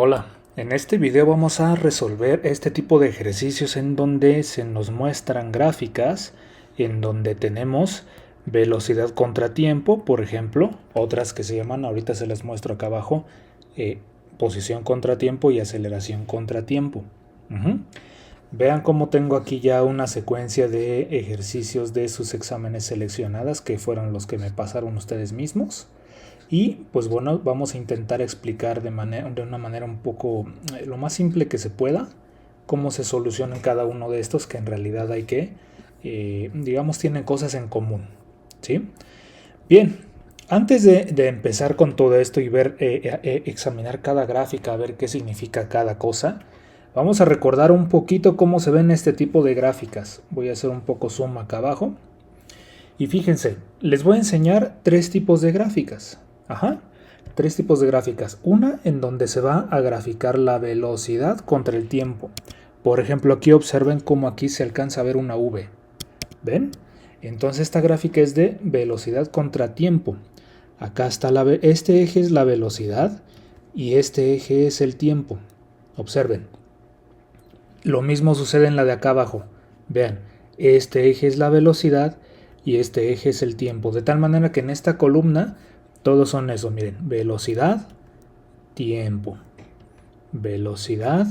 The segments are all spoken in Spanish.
Hola, en este video vamos a resolver este tipo de ejercicios en donde se nos muestran gráficas en donde tenemos velocidad contra tiempo, por ejemplo, otras que se llaman, ahorita se las muestro acá abajo, eh, posición contra tiempo y aceleración contra tiempo. Vean cómo tengo aquí ya una secuencia de ejercicios de sus exámenes seleccionadas que fueron los que me pasaron ustedes mismos. Y pues bueno, vamos a intentar explicar de una manera un poco lo más simple que se pueda cómo se solucionan cada uno de estos que en realidad hay que, digamos, tienen cosas en común. ¿Sí? Bien, antes de empezar con todo esto y ver, examinar cada gráfica, a ver qué significa cada cosa, vamos a recordar un poquito cómo se ven este tipo de gráficas. Voy a hacer un poco zoom acá abajo. Y fíjense, les voy a enseñar tres tipos de gráficas. Tres tipos de gráficas. Una en donde se va a graficar la velocidad contra el tiempo. Por ejemplo, aquí observen cómo aquí se alcanza a ver una V. ¿Ven? Entonces esta gráfica es de velocidad contra tiempo. Acá está este eje es la velocidad y este eje es el tiempo. Observen. Lo mismo sucede en la de acá abajo. Vean, este eje es la velocidad y este eje es el tiempo. De tal manera que en esta columna todos son eso, miren, velocidad, tiempo, velocidad,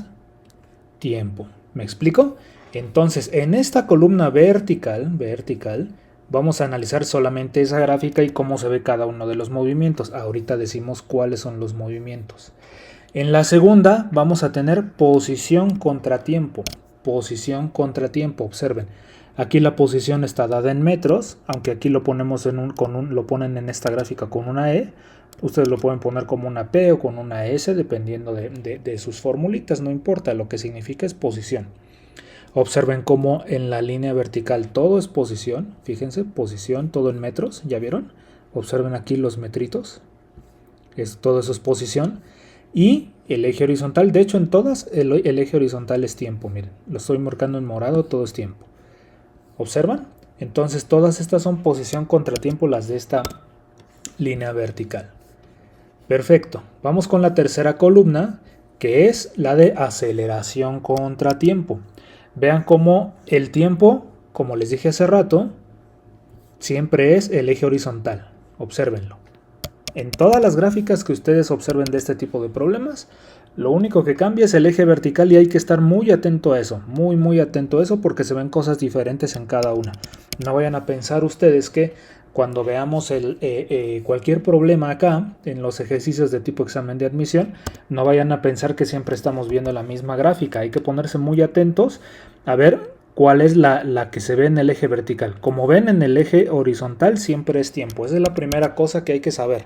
tiempo. ¿Me explico? Entonces, en esta columna vertical, vamos a analizar solamente esa gráfica y cómo se ve cada uno de los movimientos. Ahorita decimos cuáles son los movimientos. En la segunda vamos a tener posición contra tiempo. Posición contra tiempo, observen. Aquí la posición está dada en metros, aunque aquí lo ponemos lo ponen en esta gráfica con una E. Ustedes lo pueden poner como una P o con una S, dependiendo de sus formulitas, no importa, lo que significa es posición. Observen cómo en la línea vertical todo es posición, fíjense, posición, todo en metros, ¿ya vieron? Observen aquí los metritos, todo eso es posición. Y el eje horizontal, de hecho en todas el eje horizontal es tiempo, miren, lo estoy marcando en morado, todo es tiempo. ¿Observan? Entonces todas estas son posición contra tiempo, las de esta línea vertical. Perfecto. Vamos con la tercera columna, que es la de aceleración contra tiempo. Vean cómo el tiempo, como les dije hace rato, siempre es el eje horizontal. Obsérvenlo. En todas las gráficas que ustedes observen de este tipo de problemas, lo único que cambia es el eje vertical y hay que estar muy atento a eso, muy atento a eso porque se ven cosas diferentes en cada una. No vayan a pensar ustedes que cuando veamos cualquier problema acá en los ejercicios de tipo examen de admisión, no vayan a pensar que siempre estamos viendo la misma gráfica. Hay que ponerse muy atentos a ver cuál es la que se ve en el eje vertical. Como ven, en el eje horizontal siempre es tiempo. Esa es la primera cosa que hay que saber.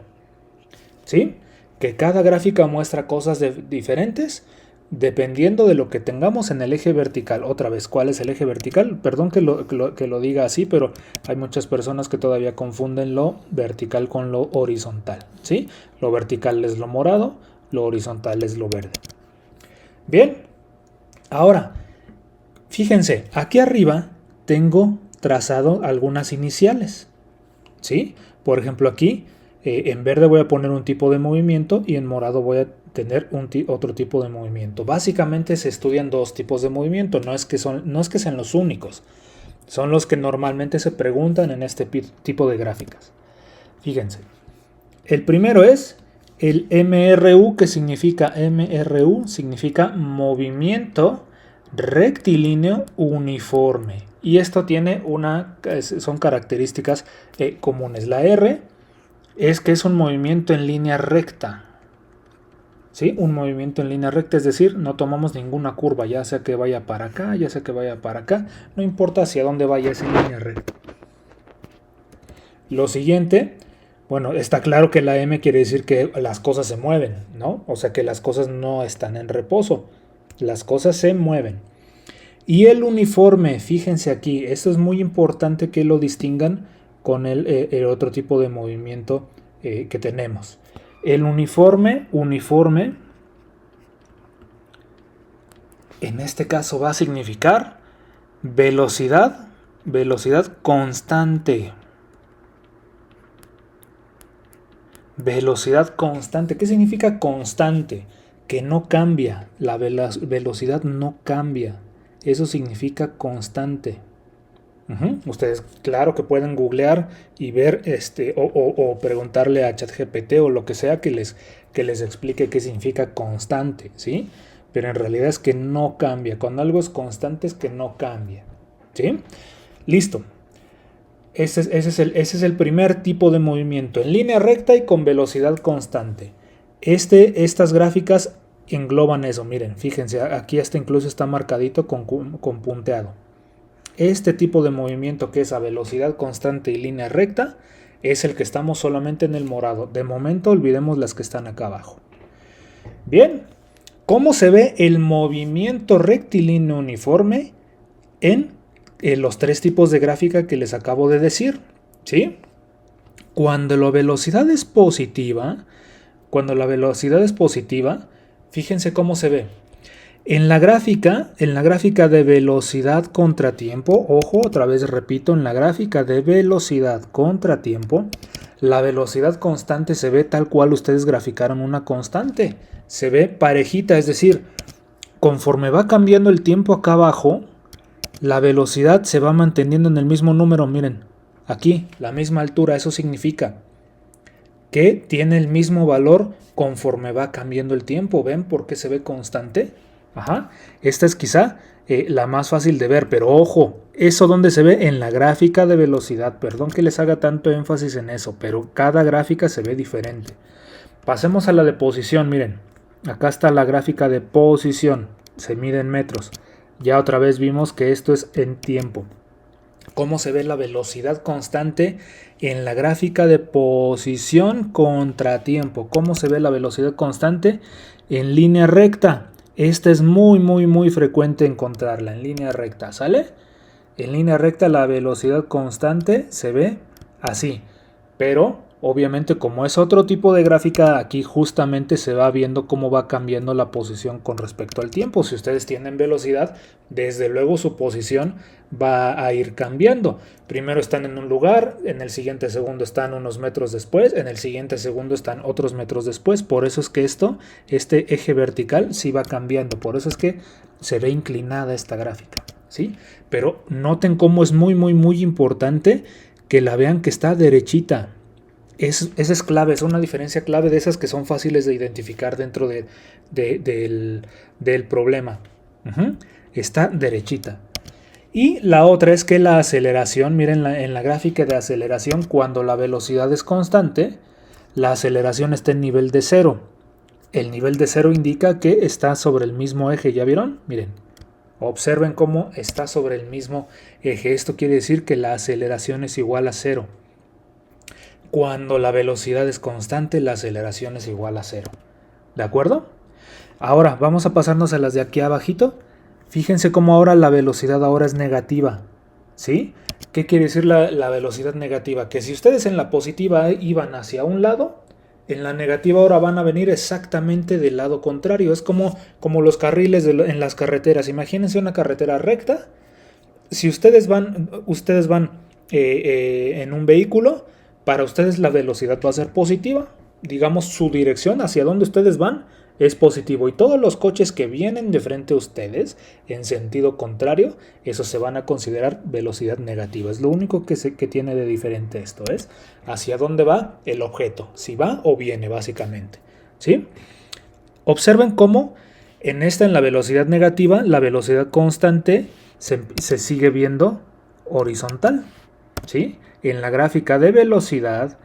¿Sí? Que cada gráfica muestra cosas diferentes dependiendo de lo que tengamos en el eje vertical. Otra vez, ¿cuál es el eje vertical? Perdón que lo diga así, pero hay muchas personas que todavía confunden lo vertical con lo horizontal. ¿Sí? Lo vertical es lo morado, lo horizontal es lo verde. Bien, ahora, fíjense, aquí arriba tengo trazado algunas iniciales. ¿Sí? Por ejemplo, aquí en verde voy a poner un tipo de movimiento y en morado voy a tener otro tipo de movimiento. Básicamente se estudian dos tipos de movimiento, no es que sean los únicos, son los que normalmente se preguntan en este tipo de gráficas. Fíjense, el primero es el MRU, que significa movimiento rectilíneo uniforme. Y esto tiene son características comunes. La R es que es un movimiento en línea recta. ¿Sí? Un movimiento en línea recta, es decir, no tomamos ninguna curva, ya sea que vaya para acá, ya sea que vaya para acá, no importa hacia dónde vaya esa línea recta. Lo siguiente, bueno, está claro que la M quiere decir que las cosas se mueven, ¿no? O sea que las cosas no están en reposo, las cosas se mueven. Y el uniforme, fíjense aquí, esto es muy importante que lo distingan con el otro tipo de movimiento que tenemos. El uniforme, en este caso va a significar velocidad constante. Velocidad constante. ¿Qué significa constante? que no cambia, la velocidad no cambia. Eso significa constante. Ustedes, claro que pueden googlear y ver o preguntarle a ChatGPT o lo que sea que les explique qué significa constante, ¿sí? Pero en realidad es que no cambia. Cuando algo es constante es que no cambia, ¿sí? Listo. Ese es el primer tipo de movimiento, en línea recta y con velocidad constante. Estas gráficas engloban eso. Miren, fíjense, aquí hasta incluso está marcadito con punteado. Este tipo de movimiento, que es a velocidad constante y línea recta, es el que estamos solamente en el morado. De momento olvidemos las que están acá abajo. Bien, ¿cómo se ve el movimiento rectilíneo uniforme en los tres tipos de gráfica que les acabo de decir? ¿Sí? Cuando la velocidad es positiva, fíjense cómo se ve. En la gráfica de velocidad contra tiempo, ojo, otra vez repito, en la gráfica de velocidad contra tiempo, la velocidad constante se ve tal cual ustedes graficaron una constante. Se ve parejita, es decir, conforme va cambiando el tiempo acá abajo, la velocidad se va manteniendo en el mismo número. Miren, aquí, la misma altura, eso significa que tiene el mismo valor conforme va cambiando el tiempo. ¿Ven por qué se ve constante? Ajá. Esta es quizá la más fácil de ver, pero ojo, ¿eso dónde se ve? En la gráfica de velocidad. Perdón que les haga tanto énfasis en eso, pero cada gráfica se ve diferente. Pasemos a la de posición, miren. Acá está la gráfica de posición, se mide en metros. Ya otra vez vimos que esto es en tiempo. ¿Cómo se ve la velocidad constante en la gráfica de posición contra tiempo? ¿Cómo se ve la velocidad constante en línea recta? Esta es muy frecuente encontrarla en línea recta, ¿sale? En línea recta la velocidad constante se ve así, pero obviamente como es otro tipo de gráfica, aquí justamente se va viendo cómo va cambiando la posición con respecto al tiempo. Si ustedes tienen velocidad, desde luego su posición va a ir cambiando. Primero están en un lugar, en el siguiente segundo están unos metros después, en el siguiente segundo están otros metros después. Por eso es que este eje vertical sí va cambiando, por eso es que se ve inclinada esta gráfica, ¿sí? Pero noten cómo es muy importante que la vean que está derechita. Esa es clave, es una diferencia clave de esas que son fáciles de identificar dentro del problema. Está derechita. Y la otra es que la aceleración, miren en la gráfica de aceleración, cuando la velocidad es constante, la aceleración está en nivel de 0. El nivel de 0 indica que está sobre el mismo eje, ¿ya vieron? Miren, observen cómo está sobre el mismo eje. Esto quiere decir que la aceleración es igual a 0. Cuando la velocidad es constante, la aceleración es igual a 0. ¿De acuerdo? Ahora, vamos a pasarnos a las de aquí abajito. Fíjense cómo ahora la velocidad ahora es negativa. ¿Sí? ¿Qué quiere decir la velocidad negativa? Que si ustedes en la positiva iban hacia un lado, en la negativa ahora van a venir exactamente del lado contrario. Es como los carriles en las carreteras. Imagínense una carretera recta. Si ustedes van en un vehículo, para ustedes la velocidad va a ser positiva. Digamos, su dirección hacia donde ustedes van es positivo. Y todos los coches que vienen de frente a ustedes en sentido contrario, esos se van a considerar velocidad negativa. Es lo único que tiene de diferente esto. Es hacia dónde va el objeto. Si va o viene, básicamente. ¿Sí? Observen cómo en la velocidad negativa, la velocidad constante se sigue viendo horizontal. ¿Sí? En la gráfica de velocidad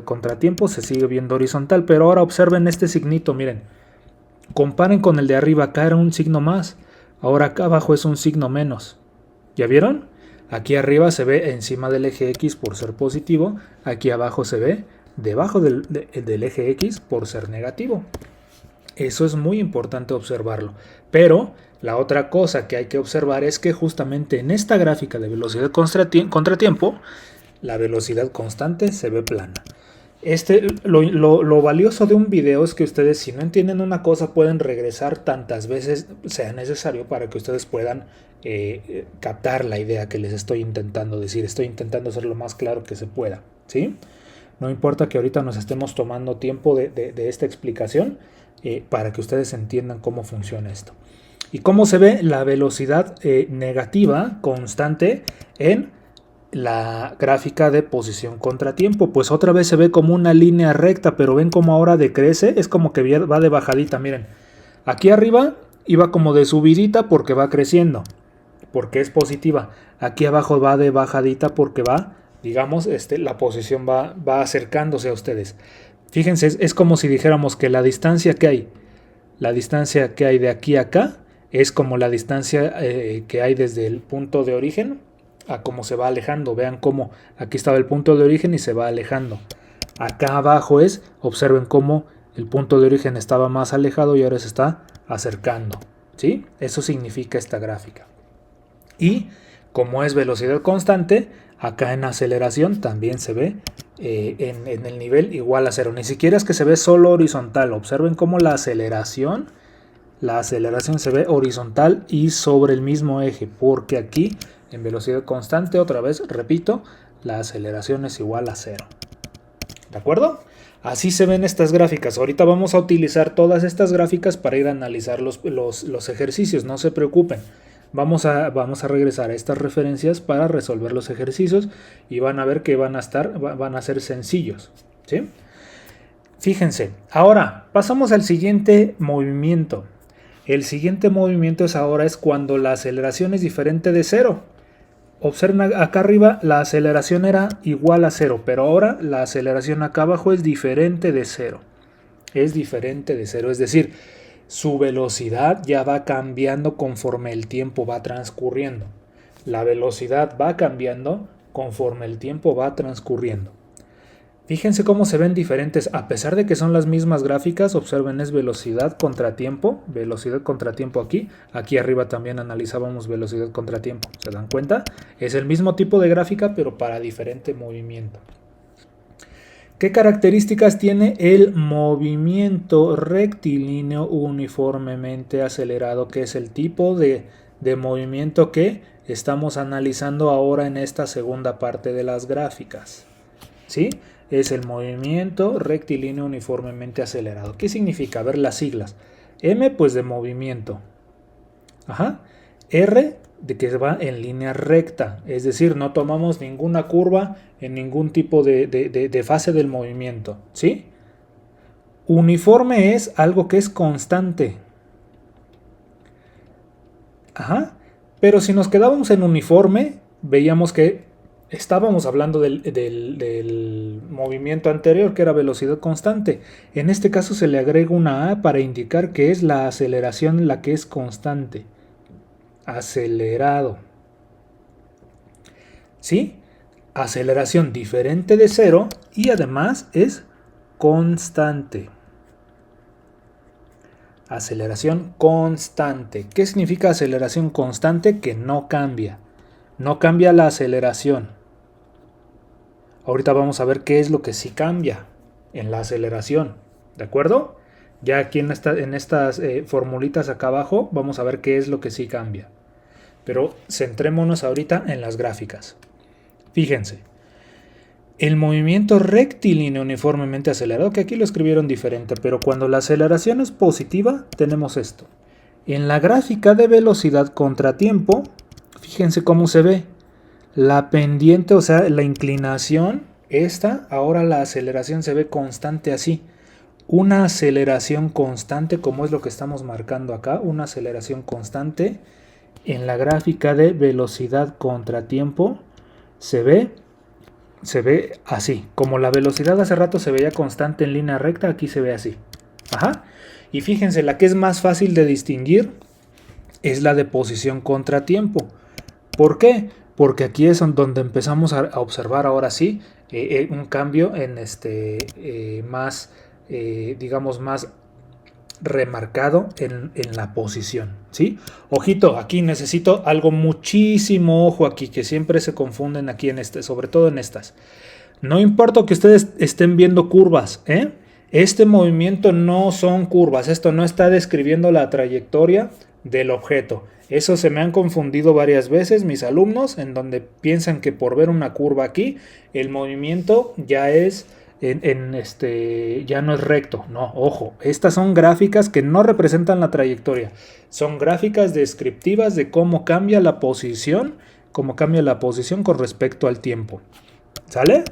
contra tiempo se sigue viendo horizontal, pero ahora observen este signito, miren. Comparen con el de arriba, acá era un signo más, ahora acá abajo es un signo menos. ¿Ya vieron? Aquí arriba se ve encima del eje X por ser positivo, aquí abajo se ve debajo del eje X por ser negativo. Eso es muy importante observarlo, pero la otra cosa que hay que observar es que justamente en esta gráfica de velocidad contra tiempo, la velocidad constante se ve plana. Lo valioso de un video es que ustedes, si no entienden una cosa, pueden regresar tantas veces sea necesario para que ustedes puedan captar la idea que les estoy intentando decir. Estoy intentando ser lo más claro que se pueda, ¿sí? No importa que ahorita nos estemos tomando tiempo de esta explicación. para que ustedes entiendan cómo funciona esto. ¿Y cómo se ve la velocidad negativa constante en la gráfica de posición contratiempo? Pues otra vez se ve como una línea recta, pero ven cómo ahora decrece, es como que va de bajadita. Miren, aquí arriba iba como de subidita porque va creciendo, porque es positiva. Aquí abajo va de bajadita porque va, digamos, la posición va acercándose a ustedes. Fíjense, es como si dijéramos que la distancia que hay de aquí a acá es como la distancia que hay desde el punto de origen a cómo se va alejando. Vean cómo aquí estaba el punto de origen y se va alejando. Acá abajo observen cómo el punto de origen estaba más alejado y ahora se está acercando. ¿Sí? Eso significa esta gráfica. Y como es velocidad constante, acá en aceleración también se ve en el nivel igual a 0. Ni siquiera es que se ve solo horizontal. Observen cómo la aceleración se ve horizontal y sobre el mismo eje, porque aquí en velocidad constante, otra vez repito, la aceleración es igual a 0. ¿De acuerdo? Así se ven estas gráficas. Ahorita vamos a utilizar todas estas gráficas para ir a analizar los ejercicios, no se preocupen. Vamos a regresar a estas referencias para resolver los ejercicios y van a ver que van a ser sencillos, ¿sí? Fíjense, ahora pasamos al siguiente movimiento. El siguiente movimiento es cuando la aceleración es diferente de 0. Observen acá arriba, la aceleración era igual a 0, pero ahora la aceleración acá abajo es diferente de 0. Es diferente de 0, es decir, su velocidad ya va cambiando conforme el tiempo va transcurriendo. La velocidad va cambiando conforme el tiempo va transcurriendo. Fíjense cómo se ven diferentes, a pesar de que son las mismas gráficas. Observen, es velocidad contra tiempo aquí. Aquí arriba también analizábamos velocidad contra tiempo. ¿Se dan cuenta? Es el mismo tipo de gráfica, pero para diferente movimiento. ¿Qué características tiene el movimiento rectilíneo uniformemente acelerado? Que es el tipo de movimiento que estamos analizando ahora en esta segunda parte de las gráficas. ¿Sí? Es el movimiento rectilíneo uniformemente acelerado. ¿Qué significa? A ver las siglas. M, pues de movimiento. R, de que va en línea recta. Es decir, no tomamos ninguna curva en ningún tipo de fase del movimiento. ¿Sí? Uniforme es algo que es constante. Pero si nos quedábamos en uniforme, veíamos que estábamos hablando del movimiento anterior, que era velocidad constante. En este caso se le agrega una A para indicar que es la aceleración la que es constante. Acelerado. ¿Sí? Aceleración diferente de 0 y además es constante. Aceleración constante. ¿Qué significa aceleración constante? Que no cambia. No cambia la aceleración. Ahorita vamos a ver qué es lo que sí cambia en la aceleración. ¿De acuerdo? Ya aquí en estas formulitas acá abajo vamos a ver qué es lo que sí cambia. Pero centrémonos ahorita en las gráficas. Fíjense. El movimiento rectilíneo uniformemente acelerado, que aquí lo escribieron diferente, pero cuando la aceleración es positiva, tenemos esto. En la gráfica de velocidad contra tiempo, fíjense cómo se ve. La pendiente, o sea, la inclinación, ahora la aceleración se ve constante así. Una aceleración constante, como es lo que estamos marcando acá, una aceleración constante en la gráfica de velocidad contra tiempo se ve así. Como la velocidad hace rato se veía constante en línea recta, aquí se ve así. Y fíjense, la que es más fácil de distinguir es la de posición contra tiempo. ¿Por qué? Porque aquí es donde empezamos a observar ahora sí un cambio en más, digamos, más remarcado en la posición, ¿sí? Ojito, aquí necesito algo muchísimo ojo aquí, que siempre se confunden aquí sobre todo en estas. No importa que ustedes estén viendo curvas, este movimiento no son curvas, esto no está describiendo la trayectoria del objeto. Eso se me han confundido varias veces mis alumnos, en donde piensan que por ver una curva aquí, el movimiento ya es ya no es recto. No, ojo, estas son gráficas que no representan la trayectoria. Son gráficas descriptivas de cómo cambia la posición con respecto al tiempo. ¿Sale?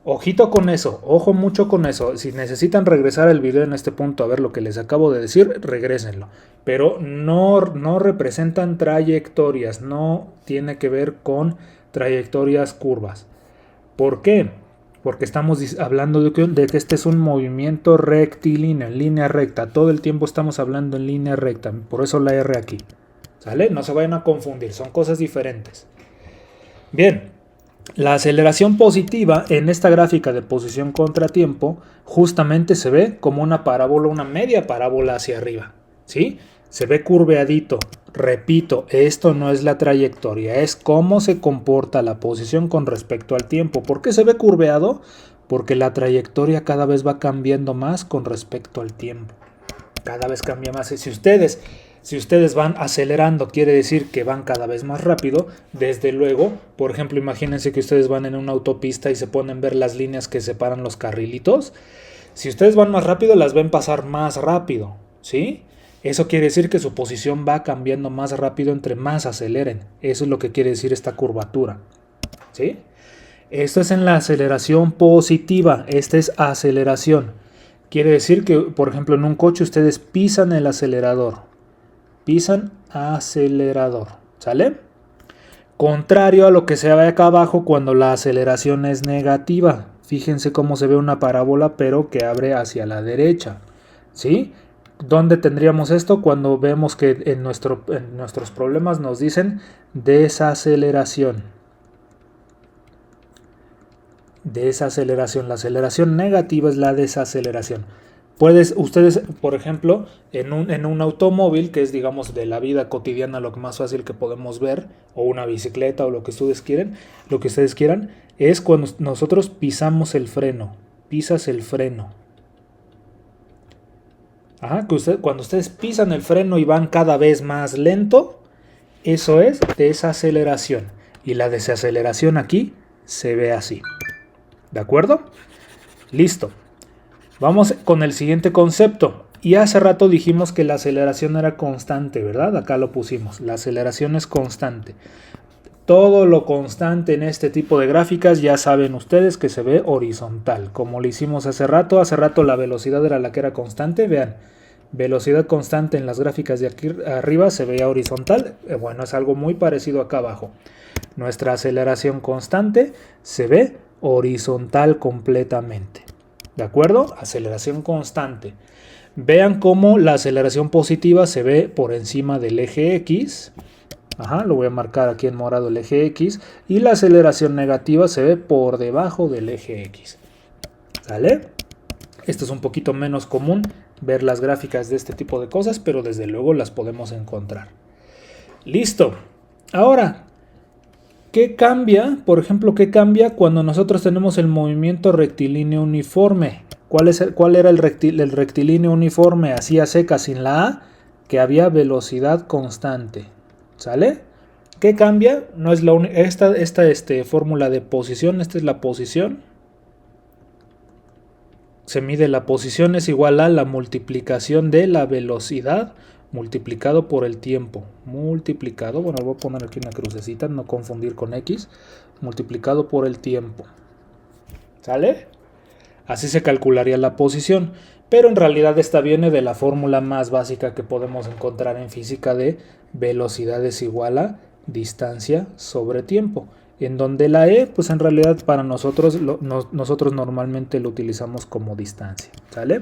Ojito con eso, ojo mucho con eso. Si necesitan regresar el video en este punto a ver lo que les acabo de decir, regrésenlo. Pero no representan trayectorias, no tiene que ver con trayectorias curvas. ¿Por qué? Porque estamos hablando de que este es un movimiento rectilíneo, en línea recta. Todo el tiempo estamos hablando en línea recta, por eso la R aquí. ¿Sale? No se vayan a confundir, son cosas diferentes. Bien. La aceleración positiva en esta gráfica de posición contra tiempo justamente se ve como una parábola, una media parábola hacia arriba, ¿sí? Se ve curveadito. Repito, esto no es la trayectoria, es cómo se comporta la posición con respecto al tiempo. ¿Por qué se ve curveado? Porque la trayectoria cada vez va cambiando más con respecto al tiempo. Cada vez cambia más. Si ustedes van acelerando, quiere decir que van cada vez más rápido. Desde luego, por ejemplo, imagínense que ustedes van en una autopista y se ponen a ver las líneas que separan los carrilitos. Si ustedes van más rápido, las ven pasar más rápido, ¿sí? Eso quiere decir que su posición va cambiando más rápido entre más aceleren. Eso es lo que quiere decir esta curvatura, ¿sí? Esto es en la aceleración positiva. Esta es aceleración. Quiere decir que, por ejemplo, en un coche ustedes pisan el acelerador. Pisan acelerador, ¿sale? Contrario a lo que se ve acá abajo cuando la aceleración es negativa. Fíjense cómo se ve una parábola pero que abre hacia la derecha, ¿sí? ¿Dónde tendríamos esto? Cuando vemos que en nuestros problemas nos dicen desaceleración. Desaceleración. La aceleración negativa es la desaceleración. Ustedes, por ejemplo, en un automóvil, que es, digamos, de la vida cotidiana lo más fácil que podemos ver, o una bicicleta o lo que ustedes quieran, es cuando nosotros pisamos el freno. Pisas el freno. Ajá, cuando ustedes pisan el freno y van cada vez más lento, eso es desaceleración. Y la desaceleración aquí se ve así. ¿De acuerdo? Listo. Vamos con el siguiente concepto. Y hace rato dijimos que la aceleración era constante, ¿verdad? Acá lo pusimos. La aceleración es constante. Todo lo constante en este tipo de gráficas ya saben ustedes que se ve horizontal. Como lo hicimos hace rato la velocidad era la que era constante. Vean, velocidad constante en las gráficas de aquí arriba se veía horizontal. Bueno, es algo muy parecido acá abajo. Nuestra aceleración constante se ve horizontal completamente. ¿De acuerdo? Aceleración constante. Vean cómo la aceleración positiva se ve por encima del eje X. Ajá, lo voy a marcar aquí en morado el eje X. Y la aceleración negativa se ve por debajo del eje X. ¿Sale? Esto es un poquito menos común ver las gráficas de este tipo de cosas, pero desde luego las podemos encontrar. Listo. Ahora, ¿qué cambia? Por ejemplo, ¿qué cambia cuando nosotros tenemos el movimiento rectilíneo uniforme? ¿Cuál era el rectilíneo uniforme? Así a seca, sin la A, que había velocidad constante. ¿Sale? ¿Qué cambia? No es esta fórmula de posición, esta es la posición. Se mide la posición es igual a la multiplicación de la velocidad multiplicado por el tiempo, multiplicado, bueno, voy a poner aquí una crucecita, no confundir con X, multiplicado por el tiempo, ¿sale? Así se calcularía la posición, pero en realidad esta viene de la fórmula más básica que podemos encontrar en física de velocidad es igual a distancia sobre tiempo, en donde la E, pues en realidad para nosotros normalmente lo utilizamos como distancia, ¿sale?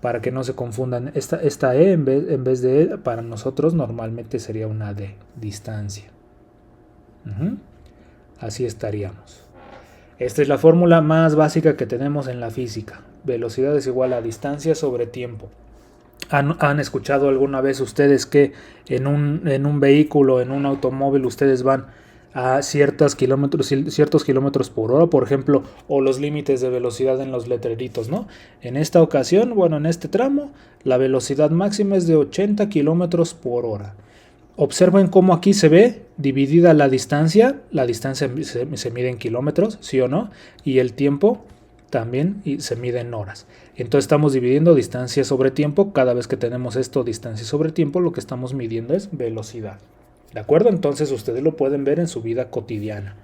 Para que no se confundan, esta E en vez de E para nosotros normalmente sería una D, distancia. Así estaríamos. Esta es la fórmula más básica que tenemos en la física. Velocidad es igual a distancia sobre tiempo. ¿Han escuchado alguna vez ustedes que en un vehículo, en un automóvil, ustedes van a ciertos kilómetros por hora, por ejemplo, o los límites de velocidad en los letreritos, ¿no? En esta ocasión, bueno, en este tramo, la velocidad máxima es de 80 kilómetros por hora. Observen cómo aquí se ve dividida la distancia se mide en kilómetros, ¿sí o no? Y el tiempo también y se mide en horas. Entonces estamos dividiendo distancia sobre tiempo. Cada vez que tenemos esto, distancia sobre tiempo, lo que estamos midiendo es velocidad. ¿De acuerdo? Entonces ustedes lo pueden ver en su vida cotidiana.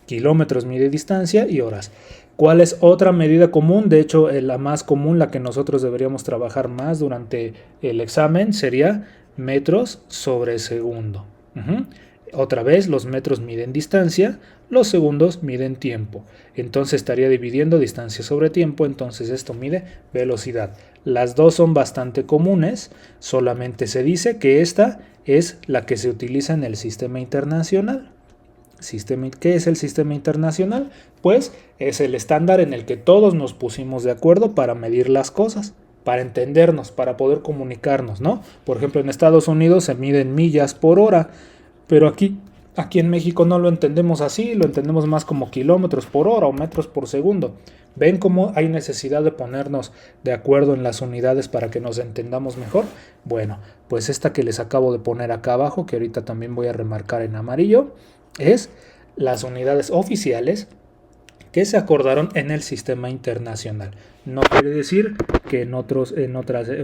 Kilómetros mide distancia y horas. ¿Cuál es otra medida común? De hecho, la más común, la que nosotros deberíamos trabajar más durante el examen, sería metros sobre segundo. Otra vez, los metros miden distancia, los segundos miden tiempo. Entonces estaría dividiendo distancia sobre tiempo, entonces esto mide velocidad. Las dos son bastante comunes, solamente se dice que esta es la que se utiliza en el sistema internacional. ¿Qué es el sistema internacional? Pues es el estándar en el que todos nos pusimos de acuerdo para medir las cosas, para entendernos, para poder comunicarnos, ¿no? Por ejemplo, en Estados Unidos se miden millas por hora, pero aquí en México no lo entendemos así, lo entendemos más como kilómetros por hora o metros por segundo. ¿Ven cómo hay necesidad de ponernos de acuerdo en las unidades para que nos entendamos mejor? Bueno, pues esta que les acabo de poner acá abajo, que ahorita también voy a remarcar en amarillo, es las unidades oficiales que se acordaron en el sistema internacional. No quiere decir que en otras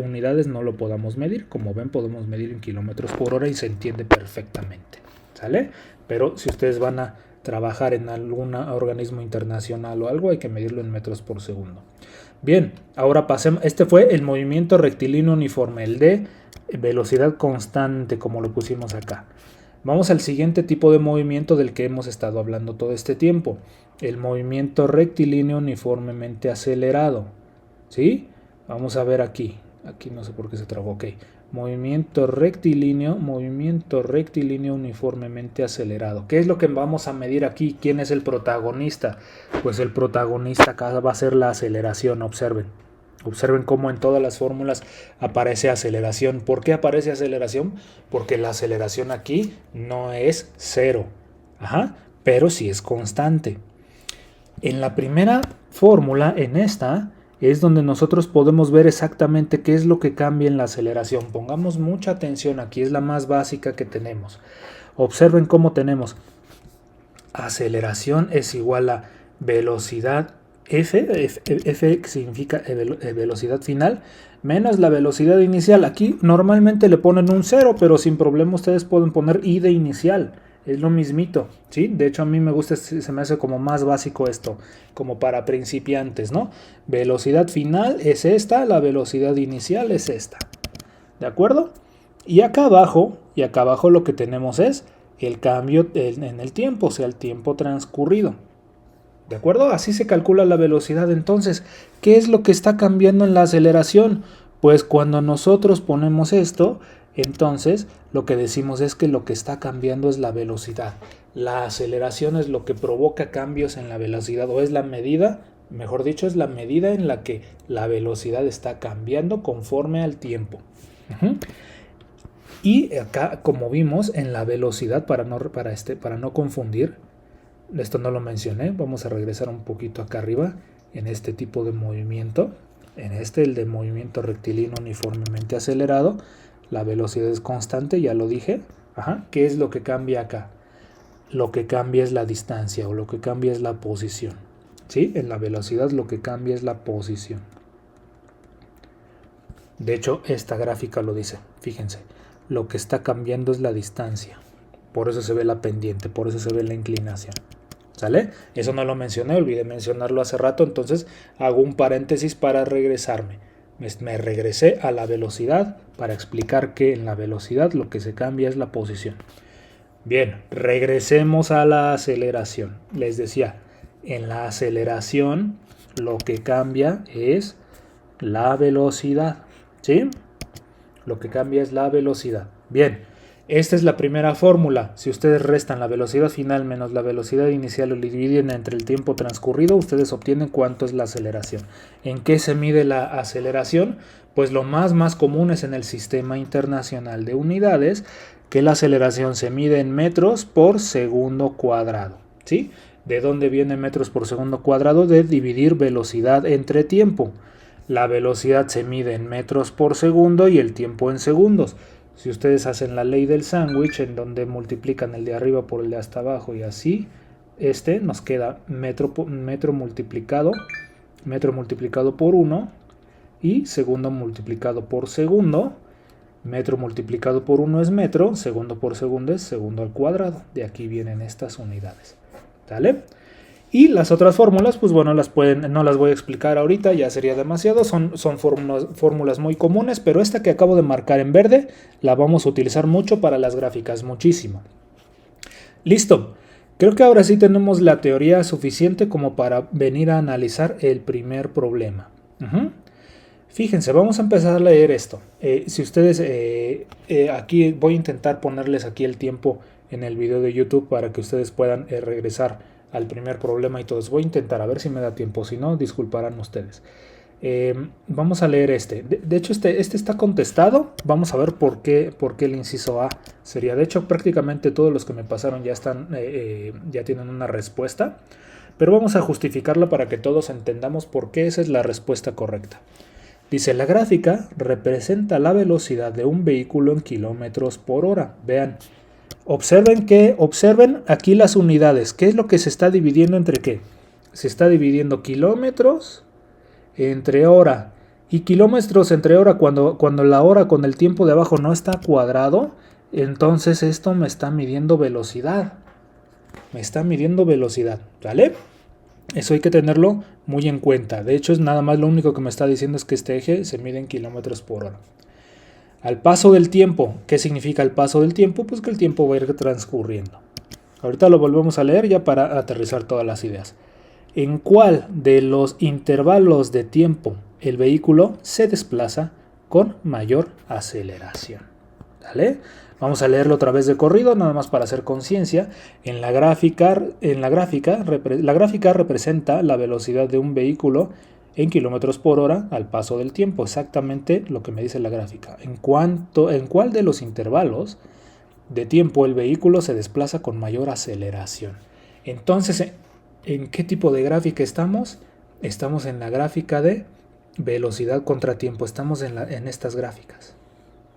unidades no lo podamos medir. Como ven, podemos medir en kilómetros por hora y se entiende perfectamente. ¿Sale? Pero si ustedes van a trabajar en algún organismo internacional o algo, hay que medirlo en metros por segundo. Bien, ahora pasemos. Este fue el movimiento rectilíneo uniforme, el de velocidad constante, como lo pusimos acá. Vamos al siguiente tipo de movimiento del que hemos estado hablando todo este tiempo. El movimiento rectilíneo uniformemente acelerado. ¿Sí? Vamos a ver aquí. Aquí no sé por qué se trabó. Ok. Movimiento rectilíneo uniformemente acelerado. ¿Qué es lo que vamos a medir aquí? ¿Quién es el protagonista? Pues el protagonista acá va a ser la aceleración. Observen. Observen cómo en todas las fórmulas aparece aceleración. ¿Por qué aparece aceleración? Porque la aceleración aquí no es cero, pero sí es constante. En la primera fórmula, en esta, es donde nosotros podemos ver exactamente qué es lo que cambia en la aceleración. Pongamos mucha atención aquí, es la más básica que tenemos. Observen cómo tenemos aceleración es igual a velocidad F significa velocidad final, menos la velocidad inicial. Aquí normalmente le ponen un 0, pero sin problema ustedes pueden poner I de inicial. Es lo mismito, ¿sí? De hecho a mí me gusta, se me hace como más básico esto, como para principiantes, ¿no? Velocidad final es esta, la velocidad inicial es esta. ¿De acuerdo? Y acá abajo lo que tenemos es el cambio en el tiempo, o sea, el tiempo transcurrido. ¿De acuerdo? Así se calcula la velocidad. Entonces, ¿qué es lo que está cambiando en la aceleración? Pues cuando nosotros ponemos esto, entonces lo que decimos es que lo que está cambiando es la velocidad. La aceleración es lo que provoca cambios en la velocidad, o es la medida, mejor dicho, es la medida en la que la velocidad está cambiando conforme al tiempo. Y acá, como vimos, en la velocidad, para no confundir, esto no lo mencioné, vamos a regresar un poquito acá arriba, en este tipo de movimiento, el de movimiento rectilíneo uniformemente acelerado, la velocidad es constante, ya lo dije. ¿Qué es lo que cambia acá? Lo que cambia es la distancia, o lo que cambia es la posición. ¿Sí? En la velocidad lo que cambia es la posición. De hecho, esta gráfica lo dice, fíjense, lo que está cambiando es la distancia. Por eso se ve la pendiente, por eso se ve la inclinación. ¿Sale? Eso no lo mencioné, olvidé mencionarlo hace rato, entonces hago un paréntesis para regresarme. Me regresé a la velocidad para explicar que en la velocidad lo que se cambia es la posición. Bien, regresemos a la aceleración. Les decía, en la aceleración lo que cambia es la velocidad. ¿Sí? Lo que cambia es la velocidad. Bien. Esta es la primera fórmula. Si ustedes restan la velocidad final menos la velocidad inicial o lo dividen entre el tiempo transcurrido, ustedes obtienen cuánto es la aceleración. ¿En qué se mide la aceleración? Pues lo más común es en el Sistema Internacional de Unidades, que la aceleración se mide en metros por segundo cuadrado. ¿Sí? ¿De dónde viene metros por segundo cuadrado? De dividir velocidad entre tiempo. La velocidad se mide en metros por segundo y el tiempo en segundos. Si ustedes hacen la ley del sándwich, en donde multiplican el de arriba por el de hasta abajo y así, nos queda metro multiplicado por 1 y segundo multiplicado por segundo. Metro multiplicado por 1 es metro, segundo por segundo es segundo al cuadrado. De aquí vienen estas unidades. ¿Vale? Y las otras fórmulas, pues bueno, no las voy a explicar ahorita, ya sería demasiado. Son fórmulas muy comunes, pero esta que acabo de marcar en verde la vamos a utilizar mucho para las gráficas, muchísimo. Listo. Creo que ahora sí tenemos la teoría suficiente como para venir a analizar el primer problema. Fíjense, vamos a empezar a leer esto. Si ustedes, aquí voy a intentar ponerles aquí el tiempo en el video de YouTube para que ustedes puedan regresar al primer problema y todos. Voy a intentar a ver si me da tiempo, si no, disculparán ustedes. Vamos a leer este. De hecho, este está contestado. Vamos a ver por qué el inciso A sería. De hecho, prácticamente todos los que me pasaron ya tienen una respuesta. Pero vamos a justificarla para que todos entendamos por qué esa es la respuesta correcta. Dice, la gráfica representa la velocidad de un vehículo en kilómetros por hora. Vean, observen aquí las unidades. ¿Qué es lo que se está dividiendo entre qué? Se está dividiendo kilómetros entre hora. Y kilómetros entre hora, cuando la hora con el tiempo de abajo no está cuadrado, entonces esto me está midiendo velocidad. ¿Vale? Eso hay que tenerlo muy en cuenta. De hecho, es nada más lo único que me está diciendo es que este eje se mide en kilómetros por hora. Al paso del tiempo. ¿Qué significa el paso del tiempo? Pues que el tiempo va a ir transcurriendo. Ahorita lo volvemos a leer ya para aterrizar todas las ideas. ¿En cuál de los intervalos de tiempo el vehículo se desplaza con mayor aceleración? ¿Vale? Vamos a leerlo otra vez de corrido, nada más para hacer conciencia. La gráfica representa la velocidad de un vehículo en kilómetros por hora al paso del tiempo. Exactamente lo que me dice la gráfica. ¿En cuál de los intervalos de tiempo el vehículo se desplaza con mayor aceleración? Entonces, ¿en qué tipo de gráfica estamos? Estamos en la gráfica de velocidad contra tiempo. Estamos en estas gráficas.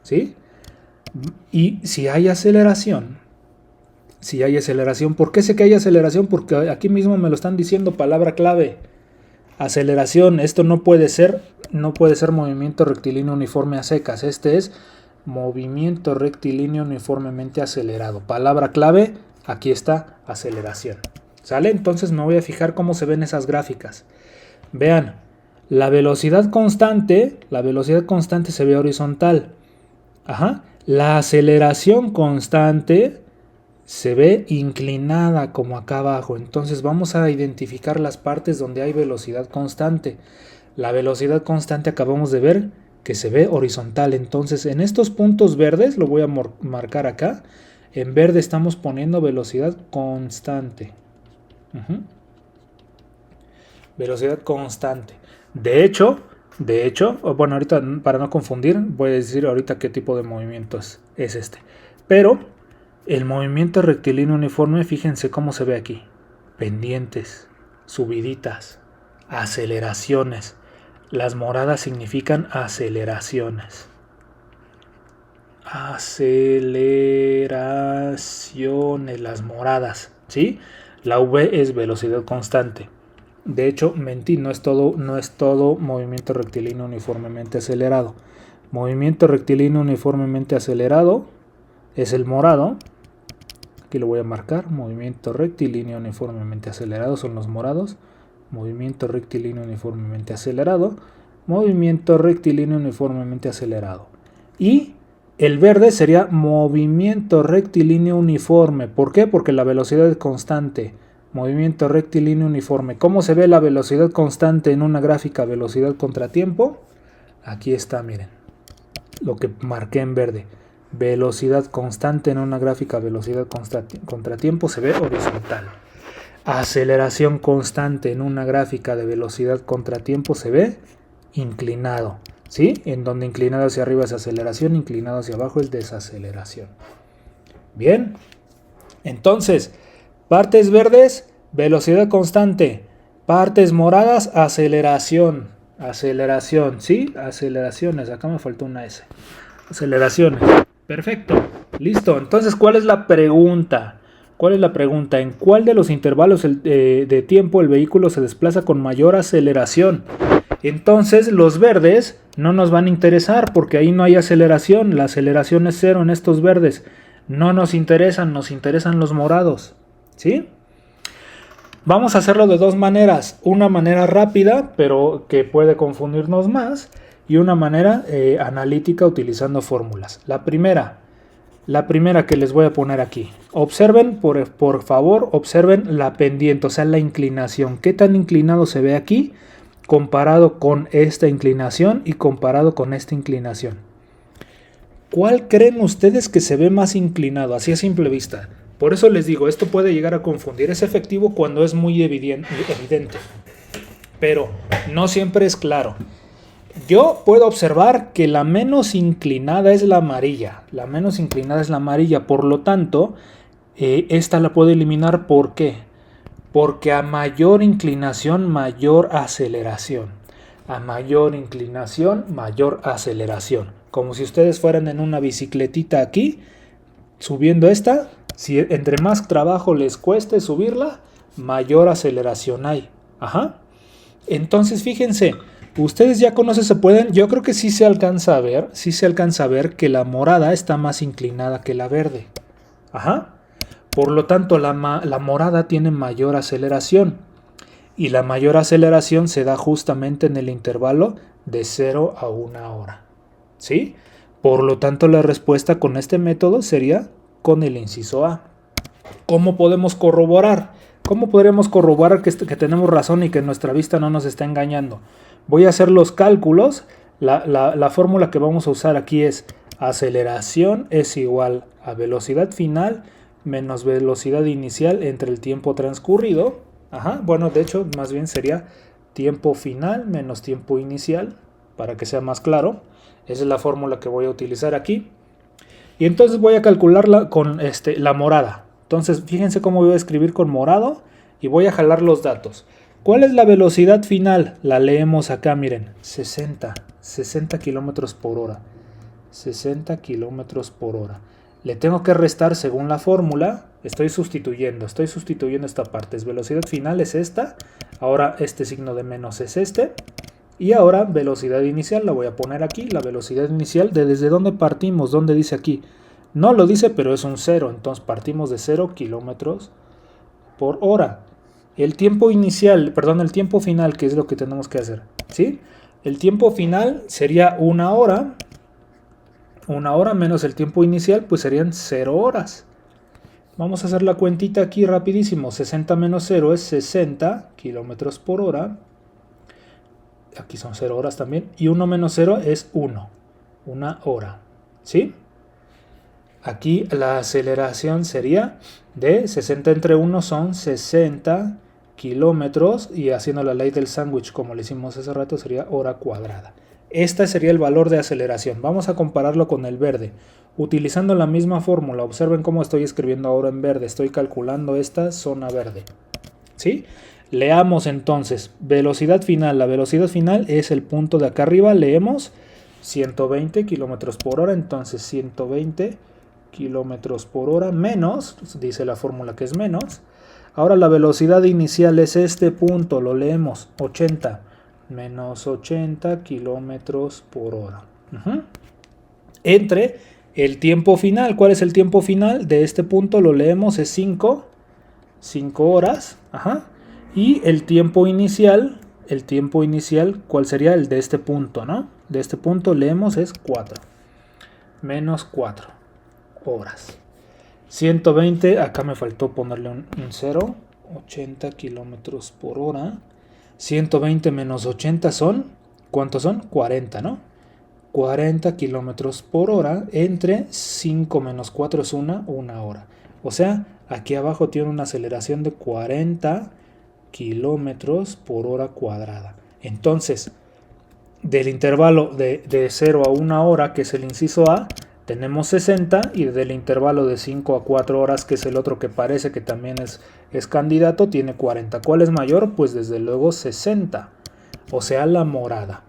¿Sí? Y si hay aceleración, ¿por qué sé que hay aceleración? Porque aquí mismo me lo están diciendo, palabra clave, aceleración. Esto no puede ser movimiento rectilíneo uniforme a secas. Este es movimiento rectilíneo uniformemente acelerado. Palabra clave, aquí está, aceleración. ¿Sale? Entonces me voy a fijar cómo se ven esas gráficas. Vean, la velocidad constante se ve horizontal. Ajá. La aceleración constante se ve inclinada como acá abajo. Entonces vamos a identificar las partes donde hay velocidad constante. La velocidad constante acabamos de ver que se ve horizontal. Entonces en estos puntos verdes, lo voy a marcar acá. En verde estamos poniendo velocidad constante. Velocidad constante. De hecho, bueno, ahorita para no confundir, voy a decir ahorita qué tipo de movimiento es este. Pero el movimiento rectilíneo uniforme, fíjense cómo se ve aquí. Pendientes, subiditas, aceleraciones. Las moradas significan aceleraciones. Aceleraciones, las moradas, ¿sí? La V es velocidad constante. De hecho, mentí, no es todo movimiento rectilíneo uniformemente acelerado. Movimiento rectilíneo uniformemente acelerado es el morado. Aquí lo voy a marcar. Movimiento rectilíneo uniformemente acelerado son los morados. Movimiento rectilíneo uniformemente acelerado. Movimiento rectilíneo uniformemente acelerado. Y el verde sería movimiento rectilíneo uniforme. ¿Por qué? Porque la velocidad es constante. Movimiento rectilíneo uniforme. ¿Cómo se ve la velocidad constante en una gráfica velocidad contra tiempo? Aquí está, miren. Lo que marqué en verde. Velocidad constante en una gráfica velocidad contra tiempo se ve horizontal. Aceleración constante en una gráfica de velocidad contra tiempo se ve inclinado. ¿Sí? En donde inclinado hacia arriba es aceleración, inclinado hacia abajo es desaceleración. Bien. Entonces, partes verdes, velocidad constante. Partes moradas, aceleración. Aceleración, ¿sí? Aceleraciones. Acá me faltó una S. Aceleraciones. Perfecto. Listo. Entonces, ¿cuál es la pregunta? ¿Cuál es la pregunta? ¿En cuál de los intervalos de tiempo el vehículo se desplaza con mayor aceleración? Entonces los verdes no nos van a interesar porque ahí no hay aceleración. La aceleración es cero en estos verdes. No nos interesan los morados. ¿Sí? Vamos a hacerlo de dos maneras. Una manera rápida, pero que puede confundirnos más. Y una manera analítica utilizando fórmulas. La primera que les voy a poner aquí. Observen, por favor, observen la pendiente, o sea, la inclinación. ¿Qué tan inclinado se ve aquí comparado con esta inclinación y comparado con esta inclinación? ¿Cuál creen ustedes que se ve más inclinado? Así a simple vista. Por eso les digo, esto puede llegar a confundir. Es efectivo cuando es muy evidente, pero no siempre es claro. Yo puedo observar que la menos inclinada es la amarilla. La menos inclinada es la amarilla. Por lo tanto, esta la puedo eliminar. ¿Por qué? Porque a mayor inclinación, mayor aceleración. A mayor inclinación, mayor aceleración. Como si ustedes fueran en una bicicletita aquí, subiendo esta. Si entre más trabajo les cueste subirla, mayor aceleración hay. Ajá. Entonces, fíjense. Ustedes ya conocen, yo creo que sí se alcanza a ver que la morada está más inclinada que la verde. Ajá. Por lo tanto, la morada tiene mayor aceleración. Y la mayor aceleración se da justamente en el intervalo de 0 a 1 hora. ¿Sí? Por lo tanto, la respuesta con este método sería con el inciso A. ¿Cómo podemos corroborar? ¿Cómo podremos corroborar que tenemos razón y que nuestra vista no nos está engañando? Voy a hacer los cálculos. La fórmula que vamos a usar aquí es aceleración es igual a velocidad final menos velocidad inicial entre el tiempo transcurrido. Ajá, bueno, de hecho, más bien sería tiempo final menos tiempo inicial, para que sea más claro. Esa es la fórmula que voy a utilizar aquí. Y entonces voy a calcularla con la morada. Entonces, fíjense cómo voy a escribir con morado y voy a jalar los datos. ¿Cuál es la velocidad final? La leemos acá, miren, 60 kilómetros por hora. 60 kilómetros por hora. Le tengo que restar según la fórmula. Estoy sustituyendo esta parte. Velocidad final es esta. Ahora este signo de menos es este. Y ahora velocidad inicial la voy a poner aquí. La velocidad inicial, ¿desde dónde partimos? ¿Dónde dice aquí? No lo dice, pero es un 0. Entonces partimos de 0 kilómetros por hora. El tiempo final, que es lo que tenemos que hacer, ¿sí? El tiempo final sería 1 hora. 1 hora menos el tiempo inicial, pues serían 0 horas. Vamos a hacer la cuentita aquí rapidísimo. 60 menos 0 es 60 kilómetros por hora. Aquí son 0 horas también. Y 1 menos 0 es 1. 1 hora, ¿sí? Aquí la aceleración sería de 60 entre 1 son 60 kilómetros y haciendo la ley del sándwich como le hicimos hace rato sería hora cuadrada. Este sería el valor de aceleración. Vamos a compararlo con el verde. Utilizando la misma fórmula, observen cómo estoy escribiendo ahora en verde. Estoy calculando esta zona verde. ¿Sí? Leamos entonces. Velocidad final. La velocidad final es el punto de acá arriba. Leemos 120 kilómetros por hora. Entonces 120 kilómetros por hora menos, dice la fórmula que es menos. Ahora la velocidad inicial es este punto. Lo leemos 80 menos 80 kilómetros por hora. Entre el tiempo final. ¿Cuál es el tiempo final? De este punto lo leemos es 5 horas. Ajá. Y el tiempo inicial, ¿cuál sería? El de este punto, ¿no? De este punto leemos es 4. Menos 4 horas. 120, acá me faltó ponerle un 0. 80 kilómetros por hora. 120 menos 80 son, ¿cuántos son? 40, ¿no? 40 kilómetros por hora entre 5 menos 4 es 1 hora. O sea, aquí abajo tiene una aceleración de 40 kilómetros por hora cuadrada. Entonces, del intervalo de 0 a 1 hora, que es el inciso A, tenemos 60, y del intervalo de 5 a 4 horas, que es el otro que parece que también es candidato, tiene 40. ¿Cuál es mayor? Pues desde luego 60, o sea la morada.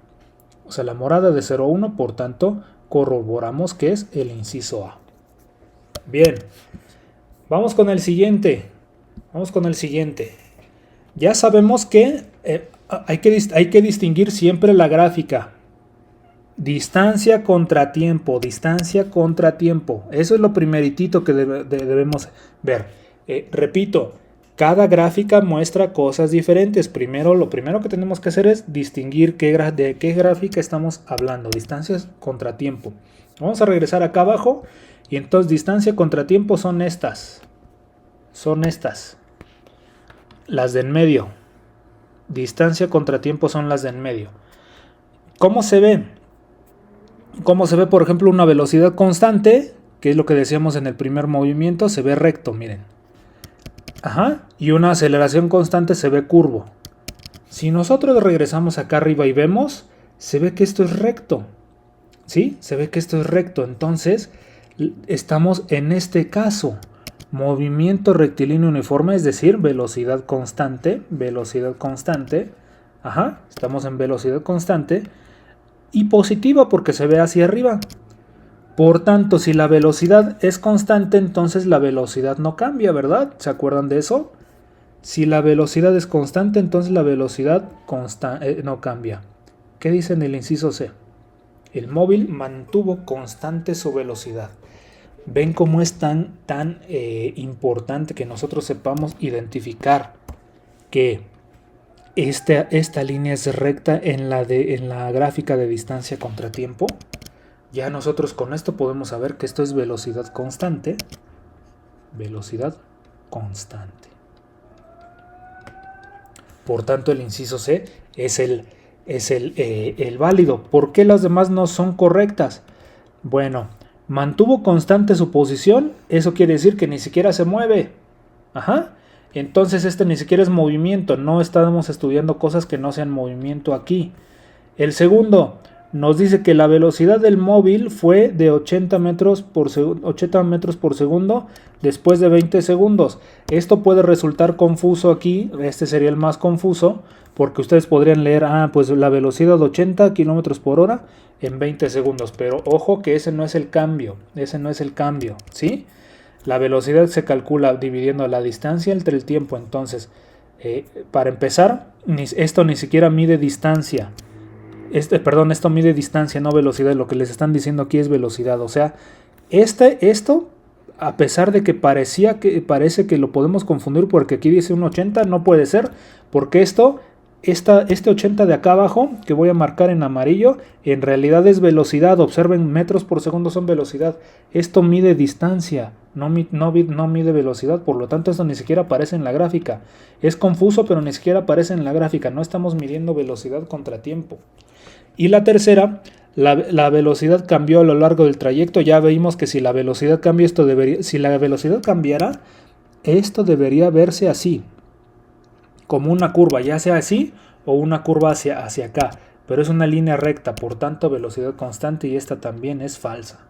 O sea la morada de 0 a 1, por tanto corroboramos que es el inciso A. Bien, Vamos con el siguiente. Vamos con el siguiente. Ya sabemos que hay que distinguir siempre la gráfica. Distancia contra tiempo, distancia contra tiempo. Eso es lo primeritito que debemos ver. Repito, cada gráfica muestra cosas diferentes. Lo primero que tenemos que hacer es distinguir de qué gráfica estamos hablando. Distancias contra tiempo. Vamos a regresar acá abajo. Y entonces distancia contra tiempo son estas. Son estas. Las de en medio. Distancia contra tiempo son las de en medio. ¿Cómo se ve? ¿Cómo se ve, por ejemplo, una velocidad constante? Que es lo que decíamos en el primer movimiento. Se ve recto, miren. Ajá. Y una aceleración constante se ve curvo. Si nosotros regresamos acá arriba y vemos, se ve que esto es recto. ¿Sí? Se ve que esto es recto. Entonces, estamos en este caso. Movimiento rectilíneo uniforme, es decir, velocidad constante. Velocidad constante. Ajá. Estamos en velocidad constante. Y positiva porque se ve hacia arriba. Por tanto, si la velocidad es constante, entonces la velocidad no cambia, ¿verdad? ¿Se acuerdan de eso? Si la velocidad es constante, entonces la velocidad no cambia. ¿Qué dice en el inciso C? El móvil mantuvo constante su velocidad. ¿Ven cómo es tan importante que nosotros sepamos identificar que esta línea es recta en la gráfica de distancia contra tiempo? Ya nosotros con esto podemos saber que esto es velocidad constante. Velocidad constante. Por tanto, el inciso C es el válido. ¿Por qué las demás no son correctas? Bueno, mantuvo constante su posición. Eso quiere decir que ni siquiera se mueve. Ajá. Entonces este ni siquiera es movimiento. No estamos estudiando cosas que no sean movimiento aquí. El segundo nos dice que la velocidad del móvil fue de 80 metros por segundo después de 20 segundos. Esto puede resultar confuso aquí. Este sería el más confuso porque ustedes podrían leer, pues la velocidad de 80 kilómetros por hora en 20 segundos. Pero ojo que ese no es el cambio. Ese no es el cambio, ¿sí? La velocidad se calcula dividiendo la distancia entre el tiempo. Entonces, para empezar, esto ni siquiera mide distancia. Esto mide distancia, no velocidad. Lo que les están diciendo aquí es velocidad. O sea, esto, a pesar de que parece que lo podemos confundir porque aquí dice un 80, no puede ser, porque este 80 de acá abajo, que voy a marcar en amarillo, en realidad es velocidad. Observen, metros por segundo son velocidad. Esto mide distancia, no mide velocidad, por lo tanto esto ni siquiera aparece en la gráfica. Es confuso, pero ni siquiera aparece en la gráfica. No estamos midiendo velocidad contra tiempo. Y la tercera, la velocidad cambió a lo largo del trayecto. Ya vimos que si la velocidad cambia, si la velocidad cambiara, esto debería verse así, como una curva, ya sea así o una curva hacia acá, pero es una línea recta, por tanto velocidad constante, y esta también es falsa.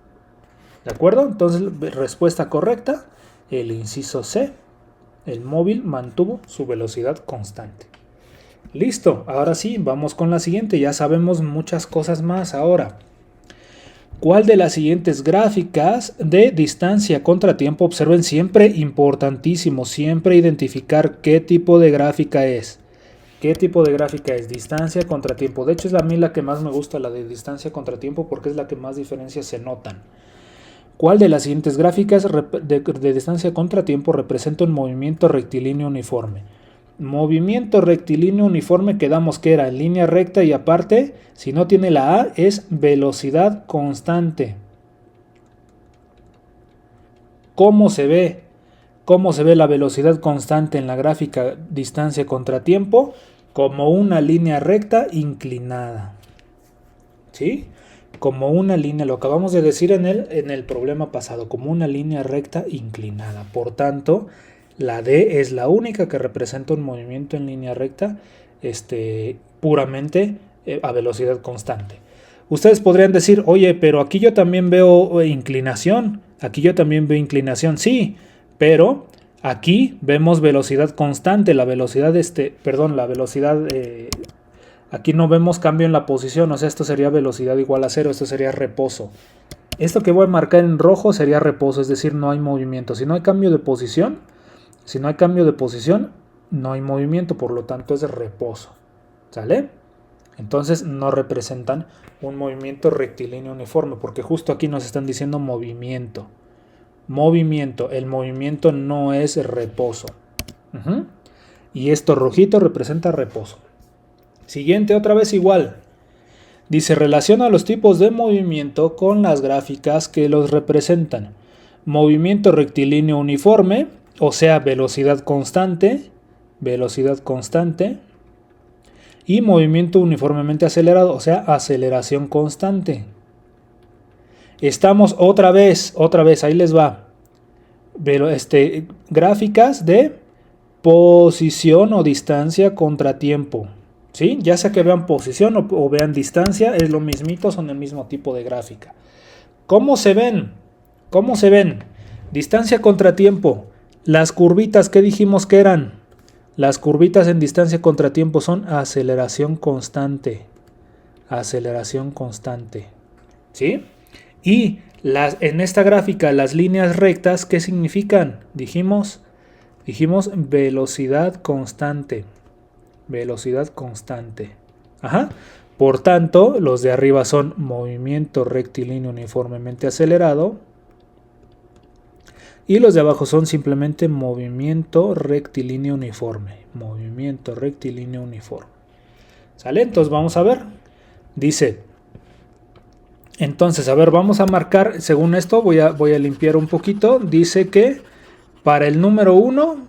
¿De acuerdo? Entonces, respuesta correcta, el inciso C, el móvil mantuvo su velocidad constante. Listo, ahora sí, vamos con la siguiente. Ya sabemos muchas cosas más ahora. ¿Cuál de las siguientes gráficas de distancia contra tiempo? Observen, siempre importantísimo, siempre identificar qué tipo de gráfica es. ¿Qué tipo de gráfica es? Distancia contra tiempo. De hecho, es a mí la que más me gusta, la de distancia contra tiempo, porque es la que más diferencias se notan. ¿Cuál de las siguientes gráficas de distancia contra tiempo representa un movimiento rectilíneo uniforme? Movimiento rectilíneo uniforme, quedamos que era en línea recta y aparte, si no tiene la A, es velocidad constante. ¿Cómo se ve? ¿Cómo se ve la velocidad constante en la gráfica distancia contra tiempo? Como una línea recta inclinada. ¿Sí? Como una línea, lo acabamos de decir en el problema pasado, como una línea recta inclinada. Por tanto, la D es la única que representa un movimiento en línea recta, puramente a velocidad constante. Ustedes podrían decir, oye, pero aquí yo también veo inclinación. Aquí yo también veo inclinación, sí, pero aquí vemos velocidad constante. La velocidad, aquí no vemos cambio en la posición. O sea, esto sería velocidad igual a cero, esto sería reposo. Esto que voy a marcar en rojo sería reposo, es decir, no hay movimiento. Si no hay cambio de posición, no hay movimiento, por lo tanto es reposo. ¿Sale? Entonces no representan un movimiento rectilíneo uniforme, porque justo aquí nos están diciendo movimiento. Movimiento, el movimiento no es reposo. Y esto rojito representa reposo. Siguiente, otra vez igual. Dice, relaciona los tipos de movimiento con las gráficas que los representan. Movimiento rectilíneo uniforme, o sea, velocidad constante, y movimiento uniformemente acelerado, o sea, aceleración constante. Estamos otra vez, ahí les va. Gráficas de posición o distancia contra tiempo. ¿Sí? Ya sea que vean posición o vean distancia, es lo mismito, son el mismo tipo de gráfica. ¿Cómo se ven? Distancia contra tiempo. Las curvitas, ¿qué dijimos que eran? Las curvitas en distancia contra tiempo son aceleración constante. ¿Sí? Y en esta gráfica, las líneas rectas, ¿qué significan? Dijimos velocidad constante. Ajá. Por tanto, los de arriba son movimiento rectilíneo uniformemente acelerado. Y los de abajo son simplemente movimiento rectilíneo uniforme. ¿Sale? Entonces vamos a ver. Dice, entonces, a ver, vamos a marcar, según esto, voy a limpiar un poquito. Dice que para el número 1...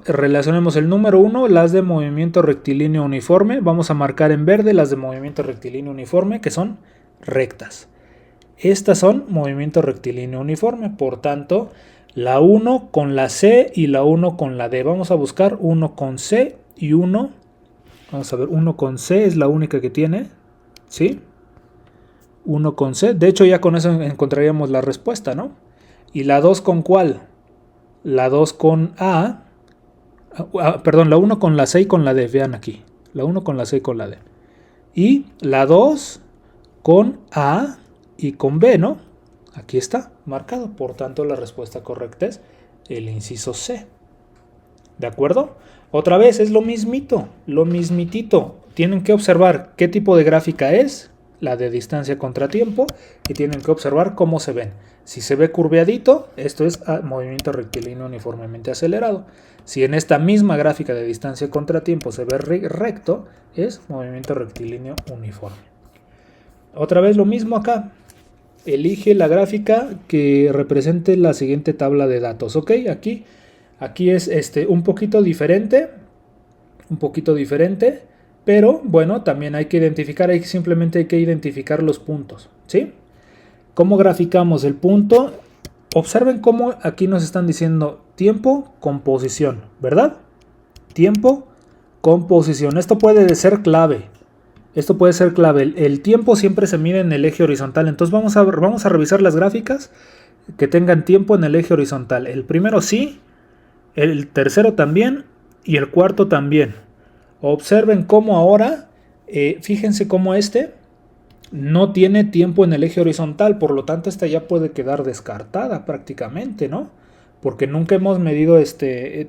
relacionemos el número 1, las de movimiento rectilíneo uniforme. Vamos a marcar en verde las de movimiento rectilíneo uniforme, que son rectas. Estas son movimiento rectilíneo uniforme. Por tanto, la 1 con la C y la 1 con la D. Vamos a buscar 1 con C y 1. Vamos a ver, 1 con C es la única que tiene. ¿Sí? 1 con C. De hecho, ya con eso encontraríamos la respuesta, ¿no? ¿Y la 2 con cuál? La 2 con A. Perdón, la 1 con la C y con la D, vean aquí. La 1 con la C y con la D. Y la 2 con A y con B, ¿no? Aquí está marcado. Por tanto, la respuesta correcta es el inciso C. ¿De acuerdo? Otra vez, es lo mismitito. Tienen que observar qué tipo de gráfica es, la de distancia contra tiempo, y tienen que observar cómo se ven. Si se ve curveadito, esto es movimiento rectilíneo uniformemente acelerado. Si en esta misma gráfica de distancia contra tiempo se ve recto, es movimiento rectilíneo uniforme. Otra vez lo mismo acá. Elige la gráfica que represente la siguiente tabla de datos. ¿Ok? Aquí es un poquito diferente. Pero bueno, también hay que identificar, simplemente hay que identificar los puntos. ¿Sí? ¿Cómo graficamos el punto? Observen cómo aquí nos están diciendo tiempo con posición, ¿verdad? Tiempo con posición. Esto puede ser clave. El tiempo siempre se mide en el eje horizontal. Entonces vamos a revisar las gráficas que tengan tiempo en el eje horizontal. El primero sí, el tercero también y el cuarto también. Observen cómo ahora, fíjense cómo no tiene tiempo en el eje horizontal, por lo tanto esta ya puede quedar descartada prácticamente, ¿no? Porque nunca hemos medido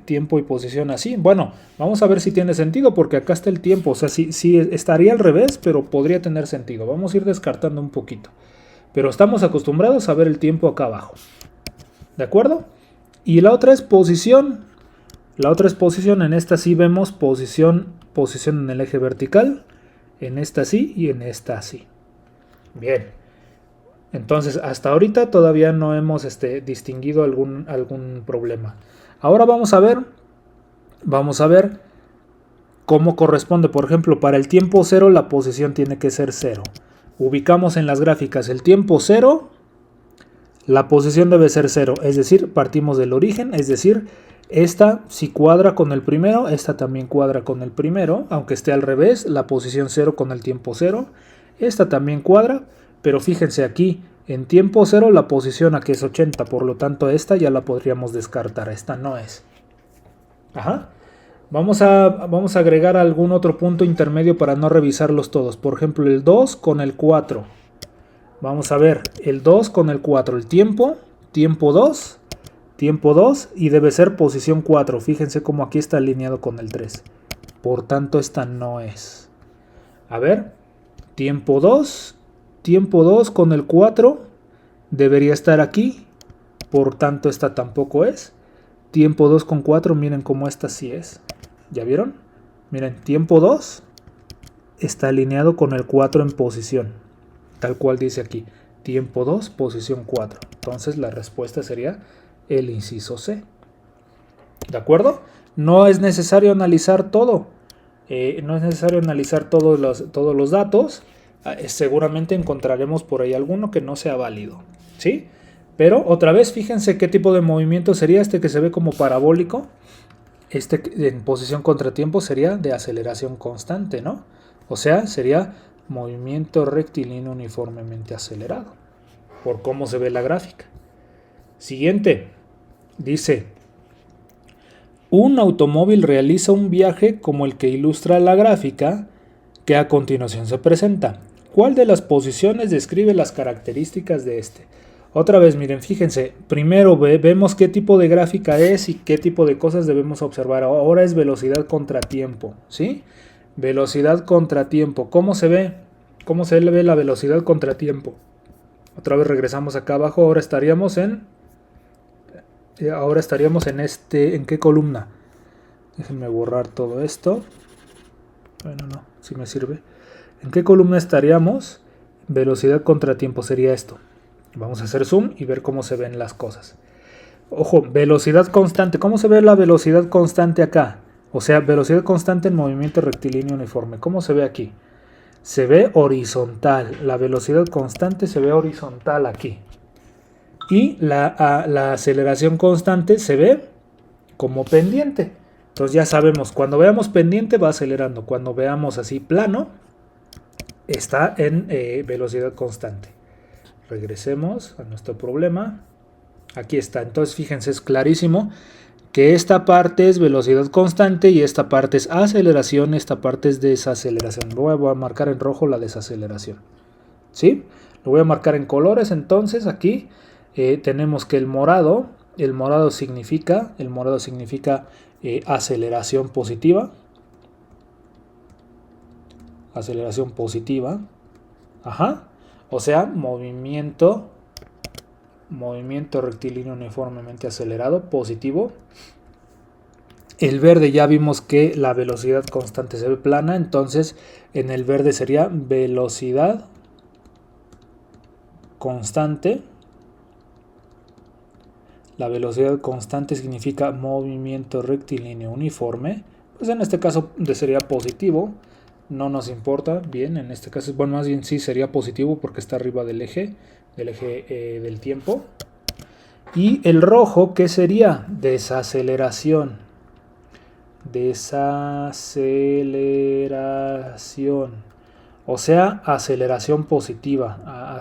tiempo y posición así. Bueno, vamos a ver si tiene sentido, porque acá está el tiempo. O sea, sí estaría al revés, pero podría tener sentido. Vamos a ir descartando un poquito. Pero estamos acostumbrados a ver el tiempo acá abajo. ¿De acuerdo? Y la otra es posición. En esta sí vemos posición en el eje vertical. En esta sí y en esta sí. Bien. Entonces, hasta ahorita todavía no hemos distinguido algún problema. Ahora vamos a ver cómo corresponde. Por ejemplo, para el tiempo 0 la posición tiene que ser 0. Ubicamos en las gráficas el tiempo 0, la posición debe ser 0. Es decir, partimos del origen, es decir, esta si cuadra con el primero, esta también cuadra con el primero, aunque esté al revés, la posición 0 con el tiempo 0. Esta también cuadra. Pero fíjense aquí, en tiempo 0 la posición aquí es 80, por lo tanto esta ya la podríamos descartar, esta no es. Ajá. Vamos a agregar algún otro punto intermedio para no revisarlos todos. Por ejemplo, el 2 con el 4. Vamos a ver el 2 con el 4. El tiempo 2. Tiempo 2 y debe ser posición 4. Fíjense cómo aquí está alineado con el 3. Por tanto, esta no es. A ver, tiempo 2 con el 4 debería estar aquí. Por tanto, esta tampoco es. Tiempo 2 con 4, miren cómo esta sí es. ¿Ya vieron? Miren, tiempo 2 está alineado con el 4 en posición. Tal cual dice aquí. Tiempo 2, posición 4. Entonces la respuesta sería el inciso C. ¿De acuerdo? No es necesario analizar todo. No es necesario analizar todos los datos. Seguramente encontraremos por ahí alguno que no sea válido. ¿Sí? Pero otra vez, fíjense qué tipo de movimiento sería este que se ve como parabólico. Este en posición contratiempo sería de aceleración constante, ¿no? O sea, sería movimiento rectilíneo uniformemente acelerado, por cómo se ve la gráfica. Siguiente, dice, un automóvil realiza un viaje como el que ilustra la gráfica que a continuación se presenta. ¿Cuál de las posiciones describe las características de este? Otra vez, miren, fíjense, primero vemos qué tipo de gráfica es y qué tipo de cosas debemos observar. Ahora es velocidad contra tiempo, ¿sí? Velocidad contra tiempo. ¿Cómo se ve? ¿Cómo se ve la velocidad contra tiempo? Otra vez regresamos acá abajo. Ahora estaríamos en ¿en qué columna? Déjenme borrar todo esto. Bueno, no, si me sirve. ¿En qué columna estaríamos? Velocidad contra tiempo sería esto. Vamos a hacer zoom y ver cómo se ven las cosas. Ojo, velocidad constante. ¿Cómo se ve la velocidad constante acá? O sea, velocidad constante en movimiento rectilíneo uniforme. ¿Cómo se ve aquí? Se ve horizontal. La velocidad constante se ve horizontal aquí. Y la aceleración constante se ve como pendiente. Entonces ya sabemos, cuando veamos pendiente va acelerando. Cuando veamos así plano, está en velocidad constante. Regresemos a nuestro problema. Aquí está. Entonces fíjense, es clarísimo que esta parte es velocidad constante y esta parte es aceleración, esta parte es desaceleración. Voy a marcar en rojo la desaceleración. ¿Sí? Lo voy a marcar en colores. Entonces aquí tenemos que el morado significa aceleración positiva. Aceleración positiva. Ajá. O sea, movimiento rectilíneo uniformemente acelerado, positivo. El verde ya vimos que la velocidad constante se ve plana, entonces en el verde sería velocidad constante. La velocidad constante significa movimiento rectilíneo uniforme. Pues en este caso sería positivo. No nos importa, bien, en este caso, bueno, más bien sí sería positivo porque está arriba del eje del tiempo. Y el rojo, ¿qué sería? Desaceleración. Desaceleración. O sea, aceleración positiva.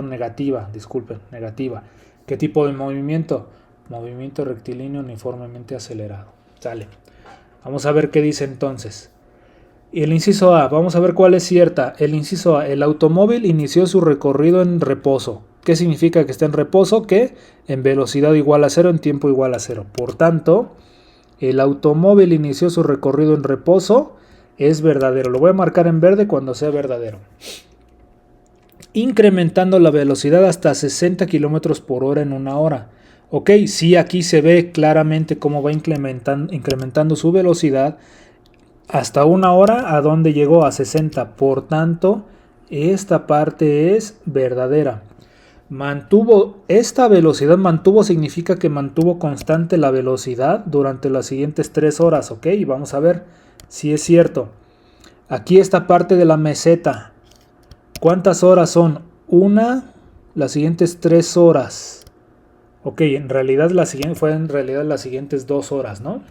Negativa, disculpen, negativa. ¿Qué tipo de movimiento? Movimiento rectilíneo uniformemente acelerado. Sale. Vamos a ver qué dice entonces. Y el inciso A, vamos a ver cuál es cierta. El inciso A, el automóvil inició su recorrido en reposo. ¿Qué significa que está en reposo? Que en velocidad igual a 0, en tiempo igual a 0. Por tanto, el automóvil inició su recorrido en reposo. Es verdadero. Lo voy a marcar en verde cuando sea verdadero. Incrementando la velocidad hasta 60 km por hora en una hora. Ok, sí, aquí se ve claramente cómo va incrementando su velocidad hasta una hora, a donde llegó a 60. Por tanto, esta parte es verdadera. Esta velocidad significa que mantuvo constante la velocidad durante las siguientes 3 horas. Ok, vamos a ver si es cierto. Aquí esta parte de la meseta. ¿Cuántas horas son? Las siguientes 3 horas. Ok, en realidad las siguientes 2 horas, ¿no?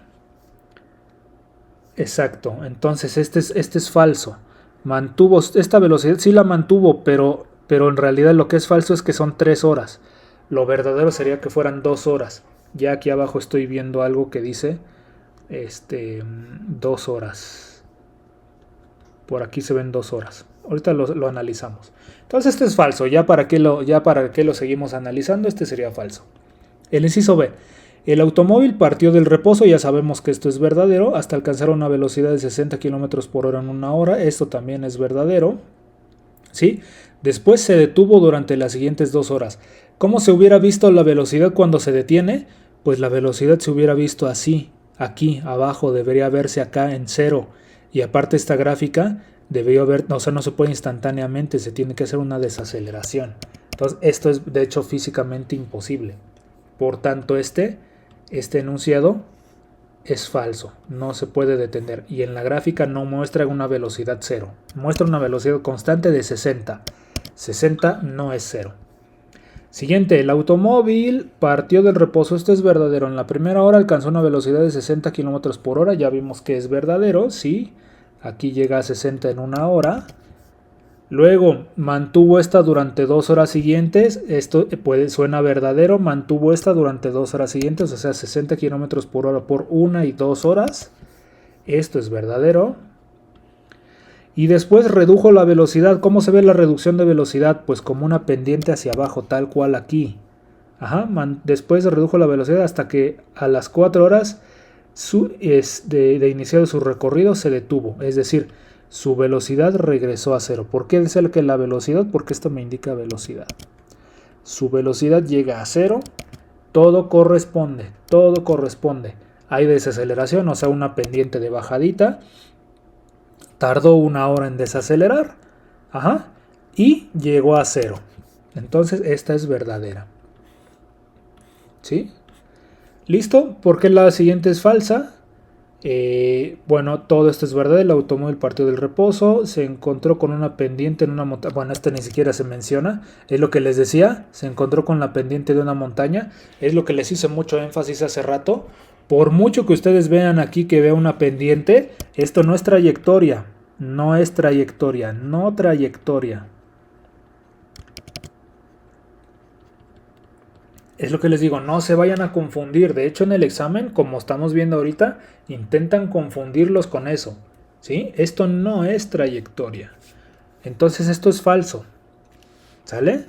Exacto, entonces este es falso. Mantuvo esta velocidad, sí la mantuvo, pero en realidad lo que es falso es que son 3 horas. Lo verdadero sería que fueran 2 horas. Ya aquí abajo estoy viendo algo que dice 2 horas. Por aquí se ven 2 horas. Ahorita lo analizamos. Entonces este es falso. ¿Ya para qué lo seguimos analizando? Este sería falso. El inciso B. El automóvil partió del reposo, ya sabemos que esto es verdadero, hasta alcanzar una velocidad de 60 km por hora en una hora. Esto también es verdadero. ¿Sí? Después se detuvo durante las siguientes 2 horas. ¿Cómo se hubiera visto la velocidad cuando se detiene? Pues la velocidad se hubiera visto así. Aquí abajo debería verse acá en 0. Y aparte esta gráfica debió haber, o sea, no se puede instantáneamente, se tiene que hacer una desaceleración. Entonces esto es de hecho físicamente imposible. Por tanto este enunciado es falso, no se puede detener. Y en la gráfica no muestra una velocidad 0, muestra una velocidad constante de 60. 60 no es 0. Siguiente, el automóvil partió del reposo. Esto es verdadero. En la primera hora alcanzó una velocidad de 60 km por hora. Ya vimos que es verdadero, sí. Aquí llega a 60 en una hora. Luego mantuvo esta durante 2 horas siguientes. Esto suena verdadero. Mantuvo esta durante 2 horas siguientes, o sea, 60 km por hora por 1 y 2 horas. Esto es verdadero. Y después redujo la velocidad. ¿Cómo se ve la reducción de velocidad? Pues como una pendiente hacia abajo, tal cual aquí. Después redujo la velocidad hasta que a las 4 horas de iniciado su recorrido se detuvo. Es decir, su velocidad regresó a 0. ¿Por qué dice que la velocidad? Porque esto me indica velocidad. Su velocidad llega a 0. Todo corresponde. Hay desaceleración, o sea, una pendiente de bajadita. Tardó 1 hora en desacelerar. Y llegó a 0. Entonces esta es verdadera. ¿Sí? ¿Listo? ¿Por qué la siguiente es falsa? Bueno, todo esto es verdad. El automóvil partió del reposo, se encontró con una pendiente en una montaña. Bueno, esta ni siquiera se menciona. Es lo que les decía, se encontró con la pendiente de una montaña. Es lo que les hice mucho énfasis hace rato. Por mucho que ustedes vean aquí que vea una pendiente, esto no es trayectoria. No trayectoria. Es lo que les digo, no se vayan a confundir. De hecho, en el examen, como estamos viendo ahorita, intentan confundirlos con eso. ¿Sí? Esto no es trayectoria. Entonces esto es falso. ¿Sale?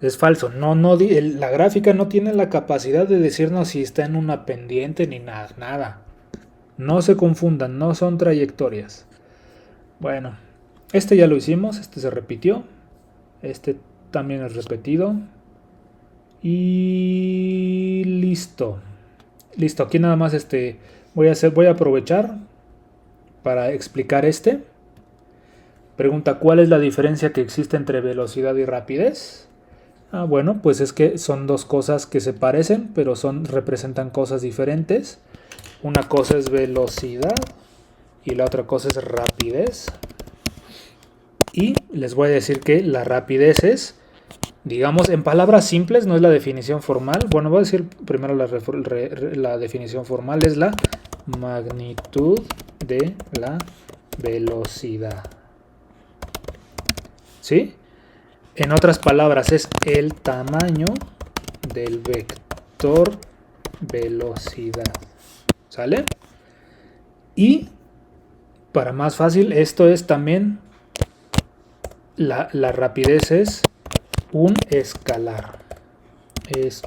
Es falso. La gráfica no tiene la capacidad de decirnos si está en una pendiente ni nada. No se confundan, no son trayectorias. Bueno, este ya lo hicimos, este se repitió. Este también es repetido. Y listo. Aquí nada más voy a aprovechar para explicar este. Pregunta, ¿cuál es la diferencia que existe entre velocidad y rapidez? Bueno, pues es que son dos cosas que se parecen, pero representan cosas diferentes. Una cosa es velocidad y la otra cosa es rapidez. Y les voy a decir que la rapidez es, digamos, en palabras simples, no es la definición formal. Bueno, voy a decir primero la definición formal, es la magnitud de la velocidad. ¿Sí? En otras palabras, es el tamaño del vector velocidad. ¿Sale? Y, para más fácil, esto es también, la rapidez es un escalar. Es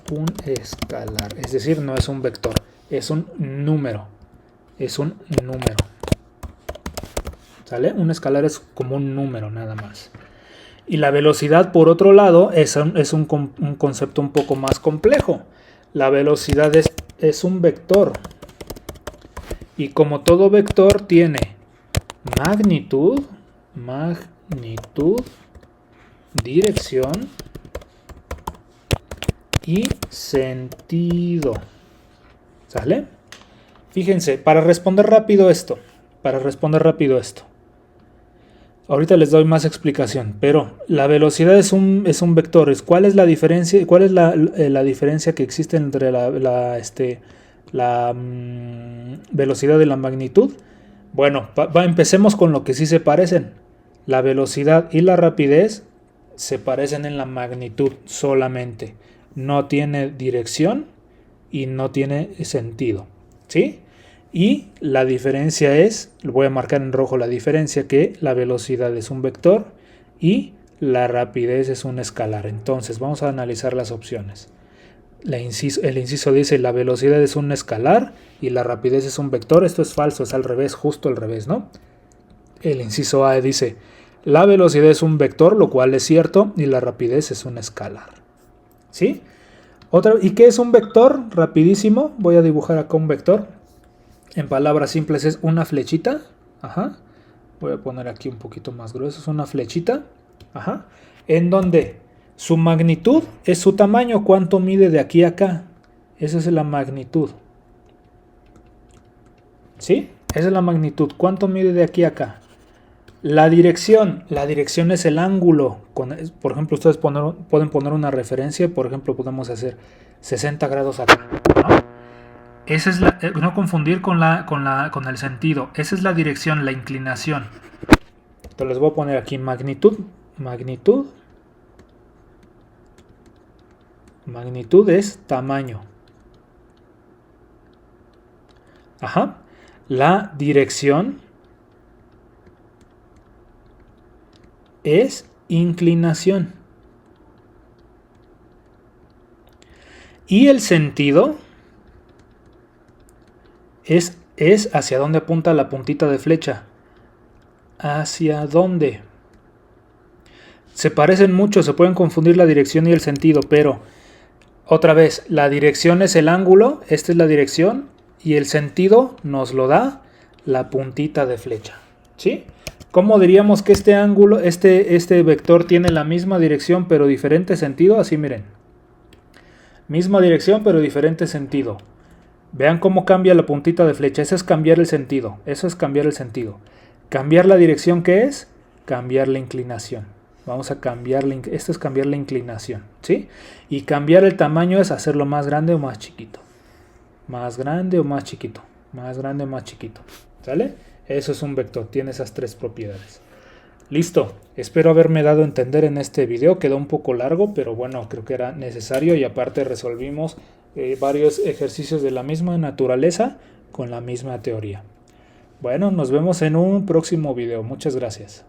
decir, no es un vector, es un número. ¿Sale? Un escalar es como un número nada más. Y la velocidad, por otro lado, es un concepto un poco más complejo. La velocidad es un vector. Y como todo vector tiene magnitud, dirección y sentido. ¿Sale? Fíjense, para responder rápido esto. Ahorita les doy más explicación, pero la velocidad es un vector. ¿Cuál es la diferencia? ¿Cuál es la diferencia que existe entre la velocidad y la magnitud? Bueno, empecemos con lo que sí se parecen. La velocidad y la rapidez se parecen en la magnitud solamente. No tiene dirección y no tiene sentido. ¿Sí? Y la diferencia es, lo voy a marcar en rojo la diferencia, que la velocidad es un vector y la rapidez es un escalar. Entonces vamos a analizar las opciones. El inciso dice la velocidad es un escalar y la rapidez es un vector. Esto es falso, es al revés, justo al revés, ¿no? El inciso A dice la velocidad es un vector, lo cual es cierto, y la rapidez es un escalar. ¿Sí? ¿Y qué es un vector? Rapidísimo, voy a dibujar acá un vector. En palabras simples es una flechita. Ajá. Voy a poner aquí un poquito más grueso, es una flechita. Ajá. En donde su magnitud es su tamaño, cuánto mide de aquí a acá. Esa es la magnitud. ¿Sí? Esa es la magnitud. ¿Cuánto mide de aquí a acá? La dirección es el ángulo. Por ejemplo, ustedes pueden poner una referencia. Por ejemplo, podemos hacer 60 grados acá, ¿no? Esa es no confundir con el sentido. Esa es la dirección, la inclinación. Entonces les voy a poner aquí magnitud. Magnitud es tamaño. Ajá. La dirección es inclinación. Y el sentido es hacia dónde apunta la puntita de flecha. ¿Hacia dónde? Se parecen mucho, se pueden confundir la dirección y el sentido, pero otra vez, la dirección es el ángulo, esta es la dirección, y el sentido nos lo da la puntita de flecha. ¿Sí? ¿Cómo diríamos que este ángulo, este vector tiene la misma dirección pero diferente sentido? Así miren. Misma dirección pero diferente sentido. Vean cómo cambia la puntita de flecha. Eso es cambiar el sentido. Cambiar la dirección, ¿qué es? Cambiar la inclinación. Vamos a cambiar, esto es cambiar la inclinación, ¿sí? Y cambiar el tamaño es hacerlo más grande o más chiquito. Más grande o más chiquito. Más grande o más chiquito. ¿Sale? Eso es un vector, tiene esas tres propiedades. Listo, espero haberme dado a entender en este video, quedó un poco largo, pero bueno, creo que era necesario y aparte resolvimos varios ejercicios de la misma naturaleza con la misma teoría. Bueno, nos vemos en un próximo video, muchas gracias.